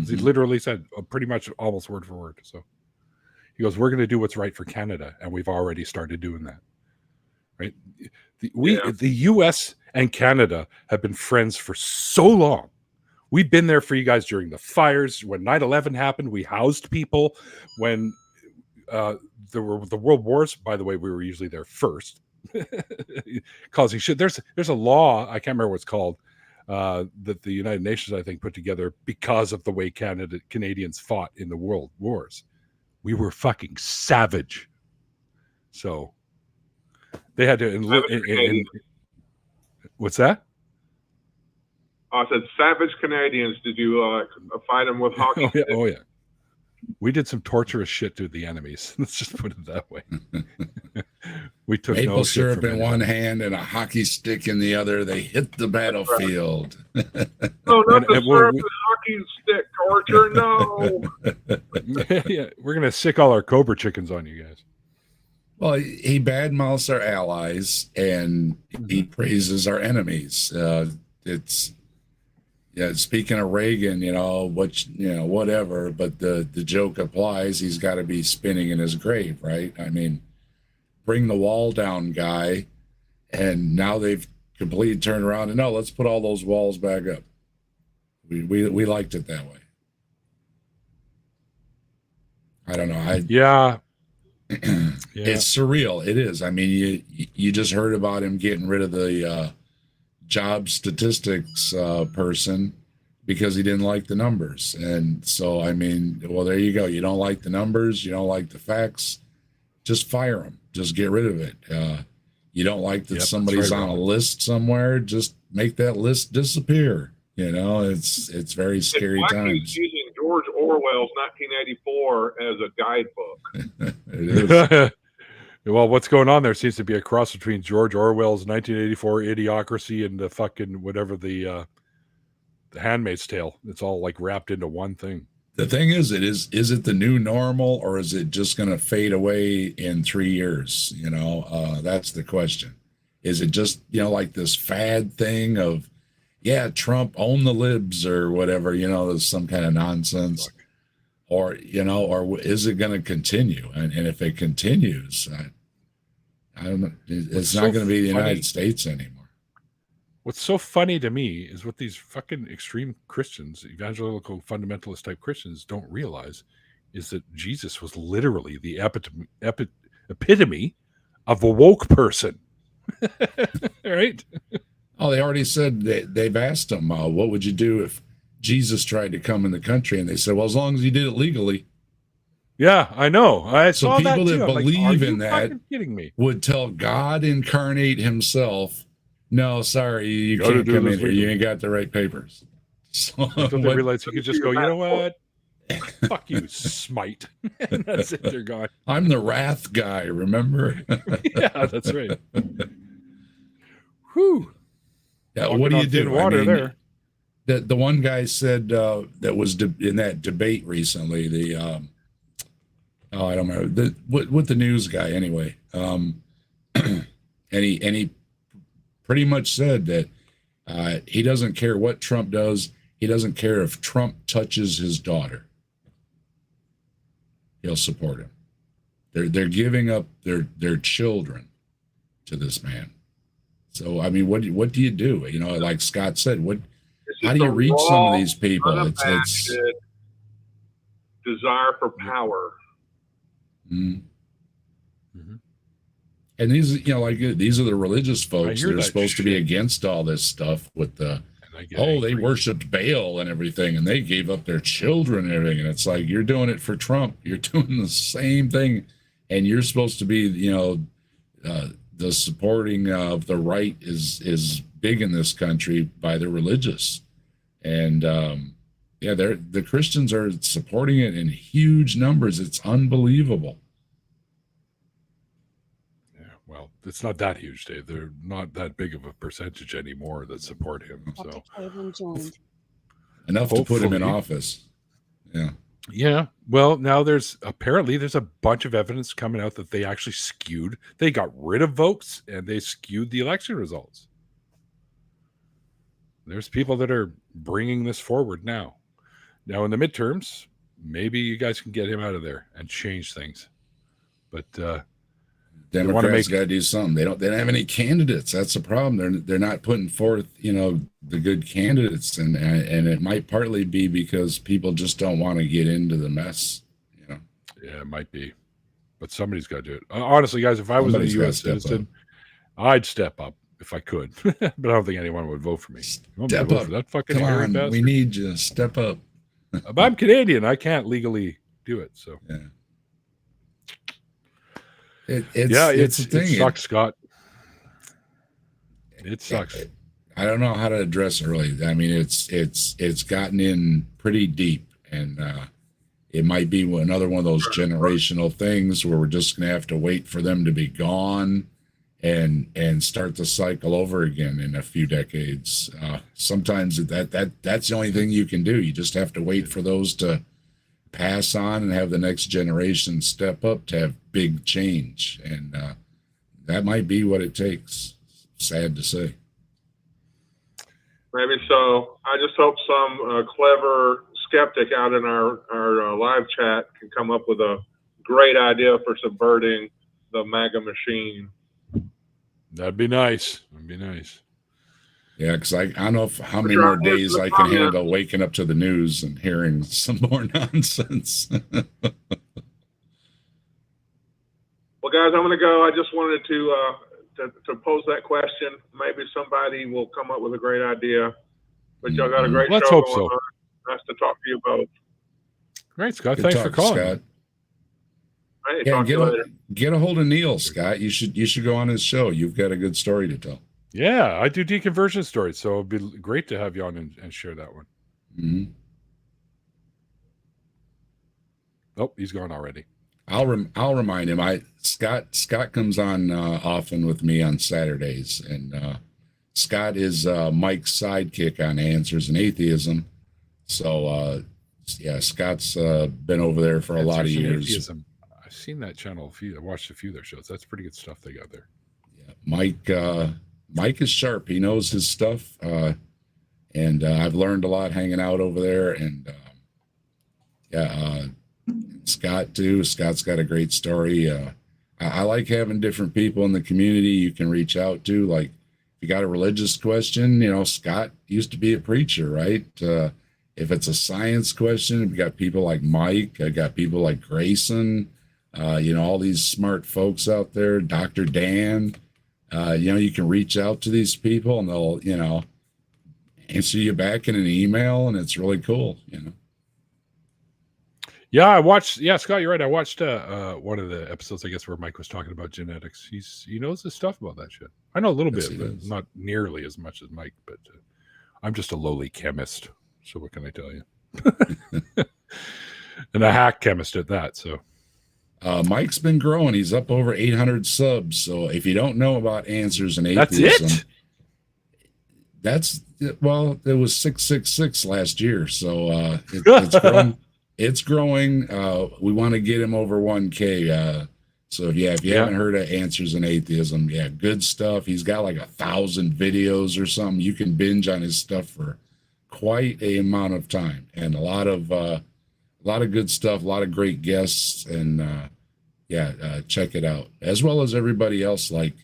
He literally said pretty much almost word for word. So he goes, we're going to do what's right for Canada. And we've already started doing that. Right. The U.S. and Canada have been friends for so long. We've been there for you guys during the fires. When 9/11 happened, we housed people. When there were the world wars, by the way, we were usually there first. Causing shit. There's a law, I can't remember what it's called, that the United Nations, I think, put together because of the way Canadians fought in the world wars. We were fucking savage. So they had to. What's that? I said, savage Canadians. Did you fight them with hockey sticks? Oh yeah. We did some torturous shit to the enemies. Let's just put it that way. We took maple syrup in one hand and a hockey stick in the other. They hit the battlefield. No, not the syrup and hockey stick torture. No. Yeah, we're gonna sick all our Cobra chickens on you guys. Well, he badmouths our allies and he praises our enemies. Speaking of Reagan, whatever, but the joke applies. He's got to be spinning in his grave, right? I mean, bring the wall down guy, and now they've completely turned around and no, let's put all those walls back up. We liked it that way. I don't know. Yeah. It's surreal. It is. I mean, you just heard about him getting rid of the job statistics person because he didn't like the numbers. And so, I mean, well, there you go. You don't like the numbers. You don't like the facts. Just fire him. Just get rid of it. You don't like that somebody's on a list somewhere. Just make that list disappear. It's very scary times. Using George Orwell's 1984 as a guidebook. It is. Well, what's going on there seems to be a cross between George Orwell's 1984 Idiocracy and the fucking whatever the Handmaid's Tale. It's all like wrapped into one thing. The thing is it the new normal, or is it just going to fade away in 3 years? That's the question. Is it just, like this fad thing of, Trump own the libs or whatever, there's some kind of nonsense, or is it going to continue? And if it continues, I don't know. It's not going to be the United States anymore. What's so funny to me is what these fucking extreme Christians, evangelical fundamentalist type Christians, don't realize is that Jesus was literally the epitome of a woke person. Right? Oh, they already said they've asked him, what would you do if Jesus tried to come in the country? And they said, well, as long as he did it legally. Yeah, I know. I so saw people that that too. believe in that kidding me? Would tell God incarnate himself, no, sorry, you can't come in here. You ain't got the right papers. So they realize you could just go, you know what? Fuck you, smite. And that's it, they're gone. I'm the wrath guy, remember? Yeah, that's right. Whew. Yeah, what do you do? Water there. The one guy said that was in that debate recently. I don't remember with the news guy anyway. And he pretty much said that he doesn't care what Trump does. He doesn't care if Trump touches his daughter. He'll support him. They're giving up their children to this man. So, I mean, what do you do? Like Scott said, how do you reach some of these people? It's desire for power. Mm-hmm. And these are the religious folks that are supposed to be against all this stuff with they worshiped Baal and everything, and they gave up their children and everything. And it's like, you're doing it for Trump. You're doing the same thing, and you're supposed to be, the supporting of the right is big in this country by the religious, and the Christians are supporting it in huge numbers. It's unbelievable. Yeah, well, it's not that huge, Dave. They're not that big of a percentage anymore that support him. So enough to put him in office. Yeah. Yeah. Well, now there's a bunch of evidence coming out that they actually they got rid of votes and they skewed the election results. There's people that are bringing this forward now. Now in the midterms, maybe you guys can get him out of there and change things. But Democrats got to do something. They don't have any candidates. That's the problem. They're not putting forth, the good candidates, and it might partly be because people just don't want to get into the mess. Yeah, it might be, but somebody's got to do it. Honestly, guys, if I was a U.S. citizen, I'd step up if I could, but I don't think anyone would vote for me. Step up for that fucking Come hairy on, bastard. we need you. Step up. But I'm Canadian. I can't legally do it. So yeah. It's the thing. It sucks, Scott. It sucks. I don't know how to address it really. I mean, it's gotten in pretty deep, and it might be another one of those generational things where we're just going to have to wait for them to be gone and start the cycle over again in a few decades. Sometimes that's the only thing you can do. You just have to wait for those to pass on and have the next generation step up to have big change. And that might be what it takes. Sad to say. Maybe so. I just hope some clever skeptic out in our live chat can come up with a great idea for subverting the MAGA machine. That'd be nice. Yeah, because I don't know how many more days I can handle waking up to the news and hearing some more nonsense. Well, guys, I'm going to go. I just wanted to pose that question. Maybe somebody will come up with a great idea. But y'all got a great Let's show hope going so. on. Nice to talk to you both. Great, Scott. Good Thanks talk, for calling. Scott. Hey, Yeah, talk to you later. get a hold of Neil, Scott. You should go on his show. You've got a good story to tell. Yeah, I do deconversion stories, so it'd be great to have you on and share that one. Mm-hmm. Oh, he's gone already. I'll remind him. Scott comes on often with me on Saturdays, and Scott is Mike's sidekick on Answers in Atheism. So Scott's been over there for a lot of years. Atheism. I've seen that channel. I watched a few of their shows. That's pretty good stuff they got there. Yeah, Mike is sharp. He knows his stuff, and I've learned a lot hanging out over there. And Scott too. Scott's got a great story. I like having different people in the community you can reach out to. Like if you got a religious question, Scott used to be a preacher, right? If it's a science question, we got people like Mike. I got people like Grayson. All these smart folks out there. Dr. Dan. You can reach out to these people and they'll, answer you back in an email, and it's really cool, Yeah, I watched. Yeah, Scott, you're right. I watched one of the episodes, I guess, where Mike was talking about genetics. He knows his stuff about that shit. I know a little bit, but not nearly as much as Mike. But I'm just a lowly chemist, so what can I tell you? And a hack chemist at that. So. Mike's been growing. He's up over 800 subs. So if you don't know about Answers in Atheism, it was 666 last year. So it's growing. It's growing. We want to get him over 1K. So if you haven't heard of Answers in Atheism, good stuff. He's got like 1,000 videos or something. You can binge on his stuff for quite a amount of time, and a lot of good stuff, a lot of great guests, and check it out. As well as everybody else like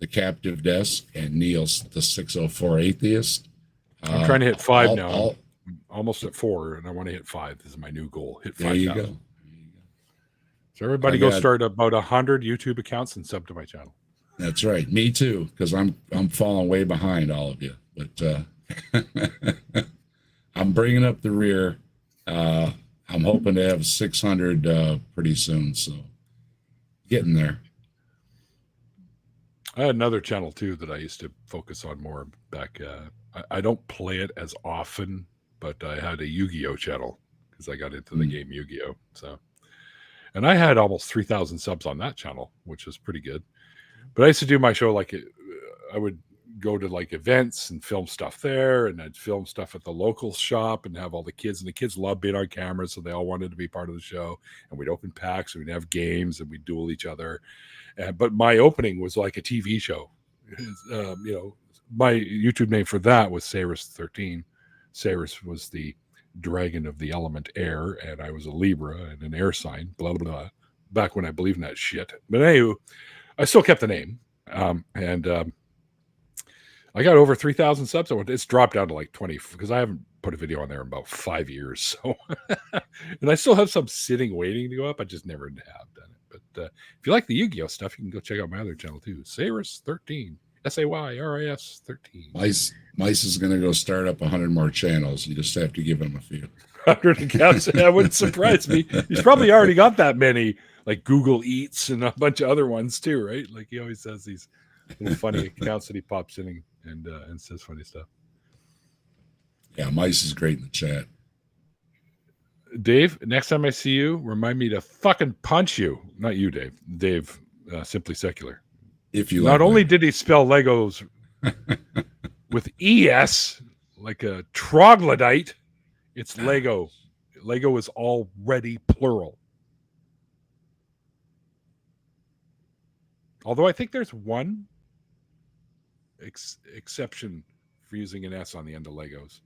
the Captive Desk and Neil's the 604 Atheist. I'm trying to hit 5 now. I'm almost at 4, and I want to hit 5. This is my new goal. Hit 5,000. There you go. So everybody go start about 100 YouTube accounts and sub to my channel. That's right. Me too, because I'm falling way behind all of you. But I'm bringing up the rear. I'm hoping to have 600 pretty soon, so getting there. I had another channel too that I used to focus on more back. I don't play it as often, but I had a Yu-Gi-Oh channel because I got into the game Yu-Gi-Oh. So, and I had almost 3,000 subs on that channel, which was pretty good. But I used to do my show like I would go to like events and film stuff there, and I'd film stuff at the local shop and have all the kids, and the kids love being on camera, so they all wanted to be part of the show. And we'd open packs, and we'd have games, and we'd duel each other. But my opening was like a TV show. My YouTube name for that was Saris13. Saris was the dragon of the element air, and I was a Libra and an air sign, blah, blah, blah, back when I believed in that shit. But anyway, I still kept the name. And I got over 3,000 subs. It's dropped down to like 20 because I haven't put a video on there in about 5 years. So, and I still have some sitting waiting to go up. I just never have done it. But if you like the Yu-Gi-Oh stuff, you can go check out my other channel too. Sayrus 13, SAYRIS 13. Mice is going to go start up 100 more channels. You just have to give him a few. 100 accounts. That wouldn't surprise me. He's probably already got that many, like Google Eats and a bunch of other ones too, right? Like he always has these little funny accounts that he pops in and says funny stuff. Yeah, Mice is great in the chat. Dave, next time I see you, remind me to fucking punch you. Not you, Dave. Dave, Simply Secular. If you not only did he spell Legos with ES like a troglodyte, it's Lego. Lego is already plural. Although I think there's one exception for using an S on the end of Legos.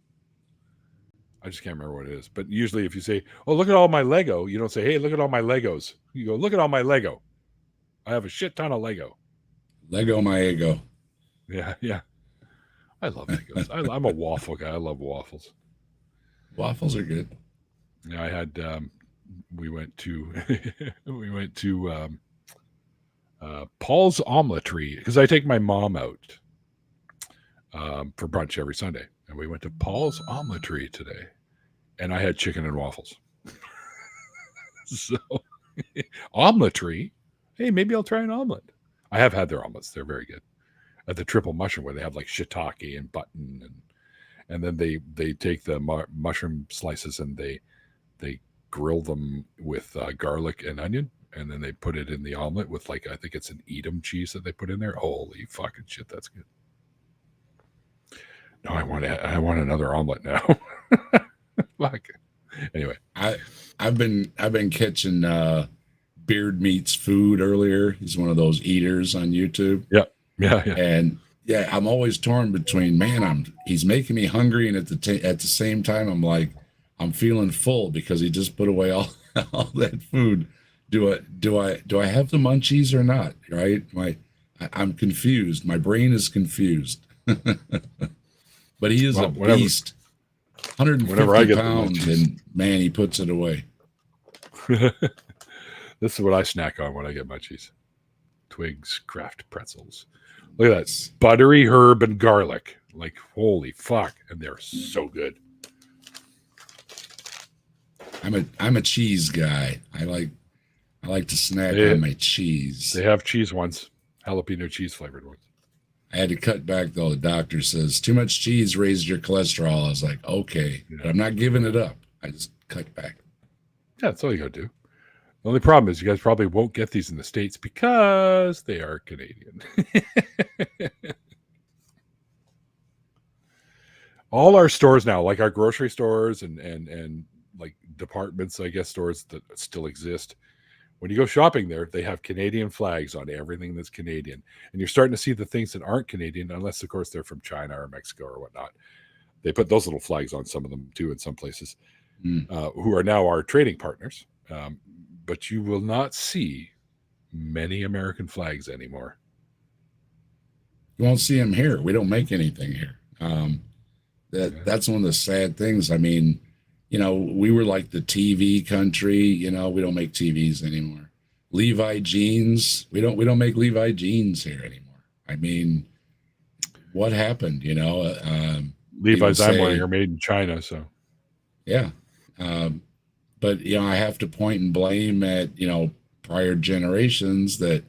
I just can't remember what it is. But usually if you say, oh, look at all my Lego, you don't say, hey, look at all my Legos. You go, look at all my Lego. I have a shit ton of Lego. Lego my ego. Yeah, yeah. I love Legos. I'm a waffle guy. I love waffles. Waffles are good. Yeah, I had, we went to Paul's Omeletry because I take my mom out for brunch every Sunday. And we went to Paul's Omeletry today, and I had chicken and waffles. So, Omeletry, hey, maybe I'll try an omelet. I have had their omelets; they're very good. At the Triple Mushroom, where they have like shiitake and button, and then they take the mushroom slices and they grill them with garlic and onion, and then they put it in the omelet with like I think it's an Edam cheese that they put in there. Holy fucking shit, that's good. No, I want another omelet now. Fuck. Anyway, I've been catching Beard Meats Food earlier. He's one of those eaters on YouTube. Yeah. And yeah, I'm always torn between he's making me hungry, and at the same time I'm like I'm feeling full because he just put away all that food. Do I have the munchies or not? Right? I'm confused. My brain is confused. But he is a beast. 150 pounds, and man, he puts it away. This is what I snack on when I get munchies. Twigs Craft pretzels. Look at that. Buttery herb and garlic. Like, holy fuck. And they're so good. I'm a cheese guy. I like to snack on my cheese. They have cheese ones. Jalapeno cheese flavored ones. I had to cut back though. The doctor says too much cheese raises your cholesterol. I was like, okay, but I'm not giving it up. I just cut back. Yeah, that's all you got to do. The only problem is you guys probably won't get these in the States because they are Canadian. All our stores now, like our grocery stores and like departments, I guess stores that still exist. When you go shopping there, they have Canadian flags on everything that's Canadian. And you're starting to see the things that aren't Canadian, unless, of course, they're from China or Mexico or whatnot. They put those little flags on some of them, too, in some places, who are now our trading partners. But you will not see many American flags anymore. You won't see them here. We don't make anything here. That's one of the sad things. I mean, you know, we were like the TV country. You know, we don't make TVs anymore. Levi jeans. We don't make Levi jeans here anymore. I mean, what happened? You know, Levi's I'm wearing are made in China, so yeah. But you know, I have to point and blame at prior generations that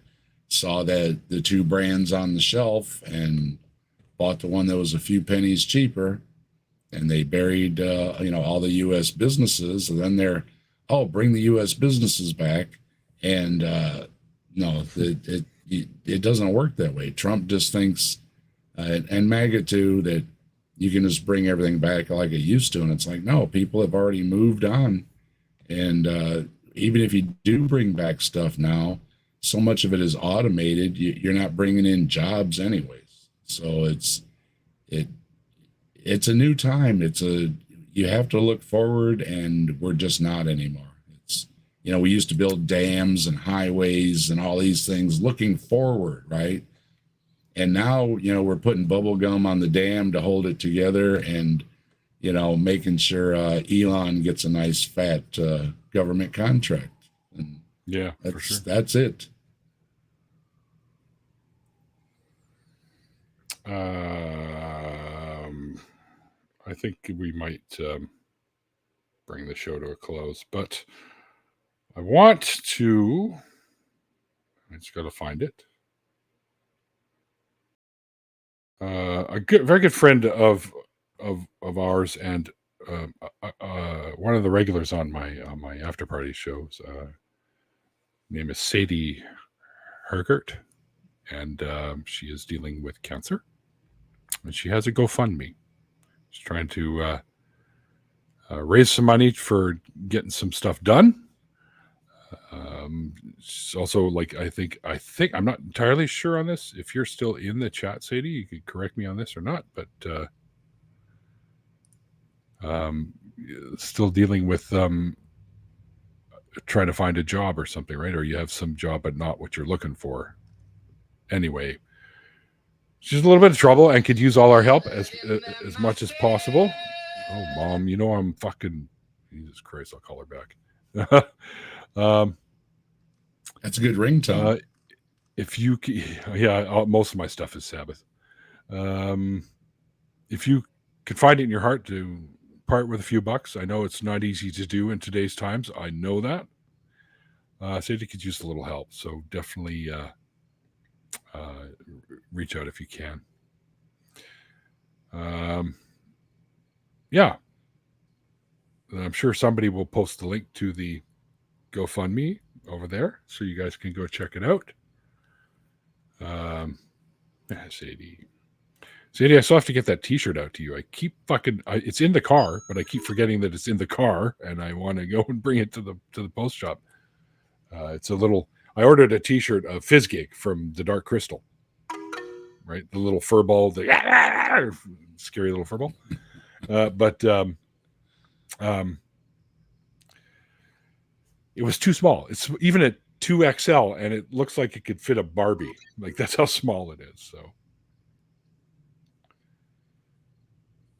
saw that the two brands on the shelf and bought the one that was a few pennies cheaper. And they buried, all the U.S. businesses, and then bring the U.S. businesses back. And no, it doesn't work that way. Trump just thinks, and MAGA too, that you can just bring everything back like it used to. And it's like, no, people have already moved on. And even if you do bring back stuff now, so much of it is automated. You're not bringing in jobs anyways. So it's a new time. You have to look forward, and we're just not anymore. we used to build dams and highways and all these things looking forward, right? And now, we're putting bubble gum on the dam to hold it together and, making sure Elon gets a nice fat government contract. And yeah, for sure. That's it. I think we might bring the show to a close, but I just got to find it. A very good friend of ours, and one of the regulars on my after party shows. Name is Sadie Hergert, and she is dealing with cancer, and she has a GoFundMe. She's trying to raise some money for getting some stuff done. It's also I think I'm not entirely sure on this. If you're still in the chat, Sadie, you could correct me on this or not, but still dealing with trying to find a job or something, right? Or you have some job but not what you're looking for. Anyway, she's a little bit of trouble and could use all our help as much as possible. Oh, Mom, I'm fucking Jesus Christ. I'll call her back. That's a good ringtone. If you, most of my stuff is Sabbath. If you could find it in your heart to part with a few bucks, I know it's not easy to do in today's times. I know that. Sadie could use a little help, so definitely reach out if you can. Yeah. And I'm sure somebody will post the link to the GoFundMe over there, so you guys can go check it out. Sadie, I still have to get that T-shirt out to you. I keep it's in the car, but I keep forgetting that it's in the car, and I want to go and bring it to the post shop. It's a little. I ordered a T-shirt of Fizzgig from the Dark Crystal, right? The little fur ball, the scary little fur ball. But it was too small. It's even at 2XL, and it looks like it could fit a Barbie. That's how small it is. So,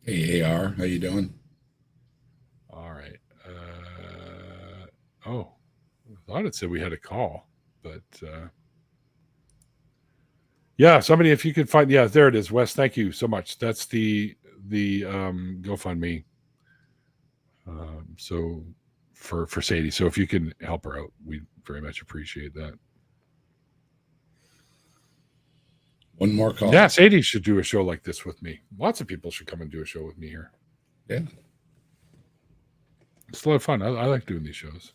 hey, AR, how you doing? All right. I thought it said we had a call, but yeah, somebody, if you could find, yeah, there it is, Wes. Thank you so much. That's the GoFundMe. So for Sadie, so if you can help her out, we very much appreciate that. One more call. Yeah, Sadie should do a show like this with me. Lots of people should come and do a show with me here. Yeah, it's a lot of fun. I like doing these shows.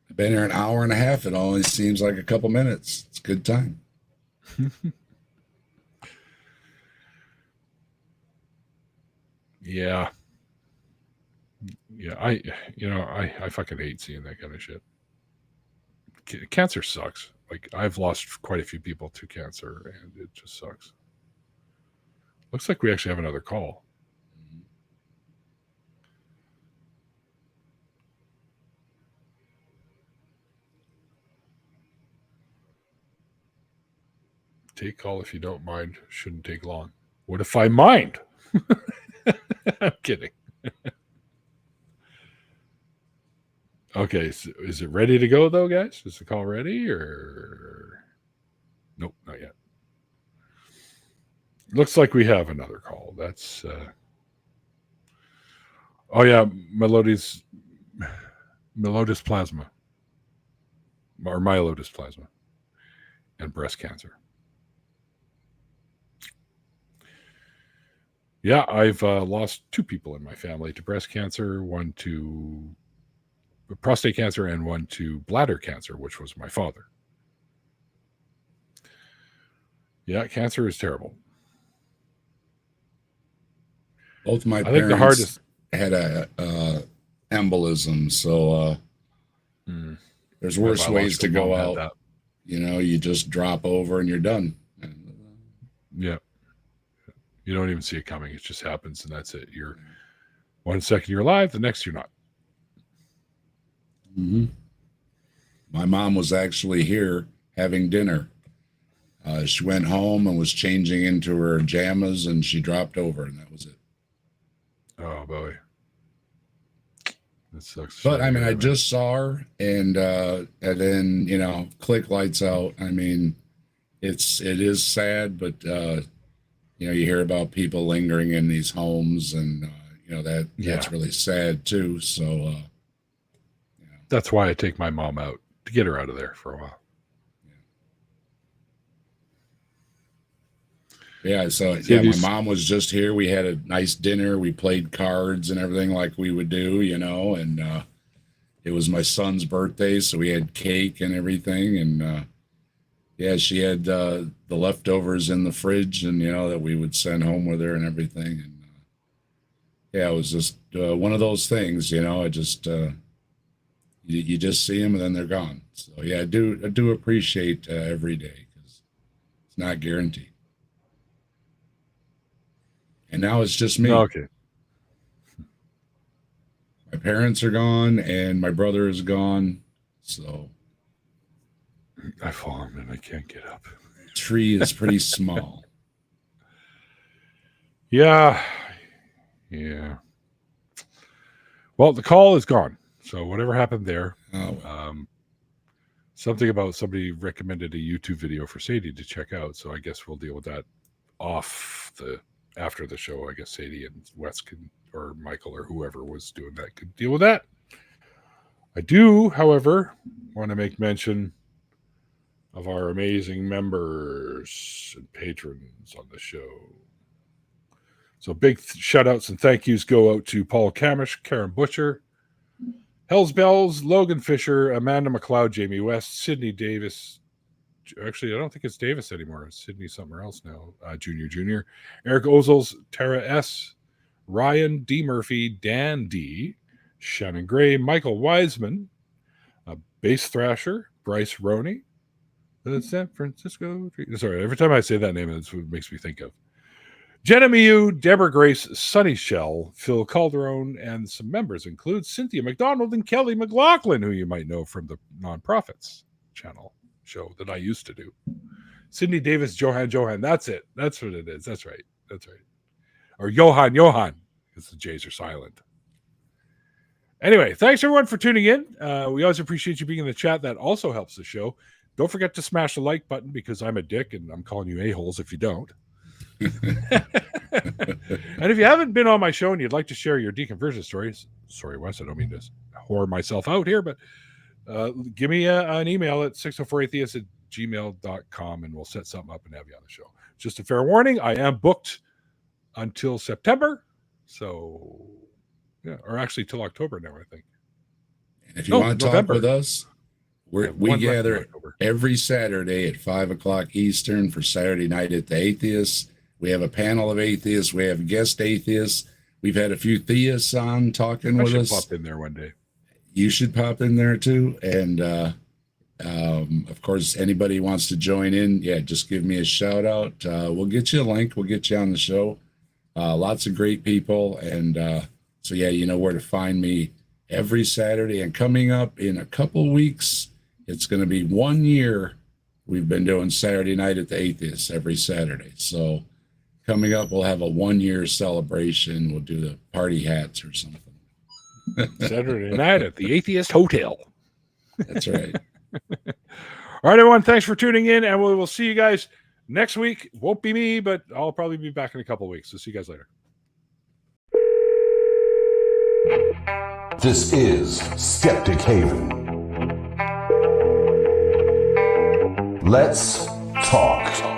I've been here an hour and a half. It only seems like a couple minutes. It's a good time. Yeah. I fucking hate seeing that kind of shit. Cancer sucks. I've lost quite a few people to cancer, and it just sucks. Looks like we actually have another call. Take call if you don't mind. Shouldn't take long. What if I mind? I'm kidding. Okay, so is it ready to go though, guys? Is the call ready or nope, not yet. Looks like we have another call. That's oh yeah, Melodis plasma or myelodis plasma and breast cancer. Yeah, I've lost 2 people in my family to breast cancer, one to prostate cancer, and one to bladder cancer, which was my father. Yeah, cancer is terrible. Both my parents had a embolism, so there's worse ways to go out. You just drop over and you're done. Yeah. You don't even see it coming. It just happens, and that's it. You're 1 second you're alive, the next you're not. Mm-hmm. My mom was actually here having dinner. She went home and was changing into her pajamas, and she dropped over, and that was it. Oh boy, that sucks. But I mean, I just saw her, and then, you know, click, lights out. I mean, it is sad, but you know, you hear about people lingering in these homes, and you know, that's really sad too. So yeah. That's why I take my mom out, to get her out of there for a while. Yeah, so yeah, my mom was just here. We had a nice dinner. We played cards and everything like we would do, you know, and it was my son's birthday, so we had cake and everything. And yeah, she had the leftovers in the fridge, and, you know, that we would send home with her and everything. And yeah, it was just one of those things, you know. I just you just see them and then they're gone. So yeah, I do appreciate every day, because it's not guaranteed. And now it's just me. Okay. My parents are gone, and my brother is gone. So I've fallen and I can't get up. the tree is pretty small. Yeah. Well, the call is gone. So whatever happened there, Oh, well. something about somebody recommended a YouTube video for Sadie to check out. So I guess we'll deal with that after the show. I guess Sadie and Wes can, or Michael or whoever was doing that, could deal with that. I do, however, want to make mention of our amazing members and patrons on the show. So big shout outs and thank yous go out to Paul Cammish, Karen Butcher, HellsBells, Logan Fisher, Amanda McLeod, Jamie West, Sydney Davis. Actually, I don't think it's Davis anymore. It's Sydney somewhere else now. Junior. Eric Ozels, Tara S., Ryan D. Murphy, Dan D., Shannon Gray, Michael Wiseman, Bass Thrasher, Bryce Roney, San Francisco. Sorry, every time I say that name, that's what it makes me think of. Jenna Miu, Deborah Grace, Sunny Shell, Phil Calderone, and some members include Cynthia McDonald and Kelly McLaughlin, who you might know from the Nonprofits channel show that I used to do. Sydney Davis, Johan. That's it. That's what it is. That's right. Or Johan, because the J's are silent. Anyway, thanks everyone for tuning in. We always appreciate you being in the chat. That also helps the show. Don't forget to smash the like button, because I'm a dick and I'm calling you a-holes if you don't. And if you haven't been on my show and you'd like to share your deconversion stories, sorry, Wes, I don't mean to whore myself out here, but give me an email at 604atheist@gmail.com and we'll set something up and have you on the show. Just a fair warning, I am booked until September. So, yeah, or actually till October now, I think. And if you want to November. talk with us, we gather every Saturday at 5 o'clock Eastern for Saturday Night at the Atheists. We have a panel of atheists. We have guest atheists. We've had a few theists on talking with us. Pop in there one day. You should pop in there too. And of course, anybody wants to join in, yeah, just give me a shout out. We'll get you a link. We'll get you on the show. Lots of great people. And so, yeah, you know where to find me every Saturday. And coming up in a couple weeks, it's going to be 1 year we've been doing Saturday Night at the Atheists every Saturday. So coming up, we'll have a 1 year celebration. We'll do the party hats or something. Saturday night at the Atheist Hotel. That's right. All right, everyone. Thanks for tuning in, and we will see you guys next week. Won't be me, but I'll probably be back in a couple of weeks. So see you guys later. This is Skeptic Haven. Let's talk.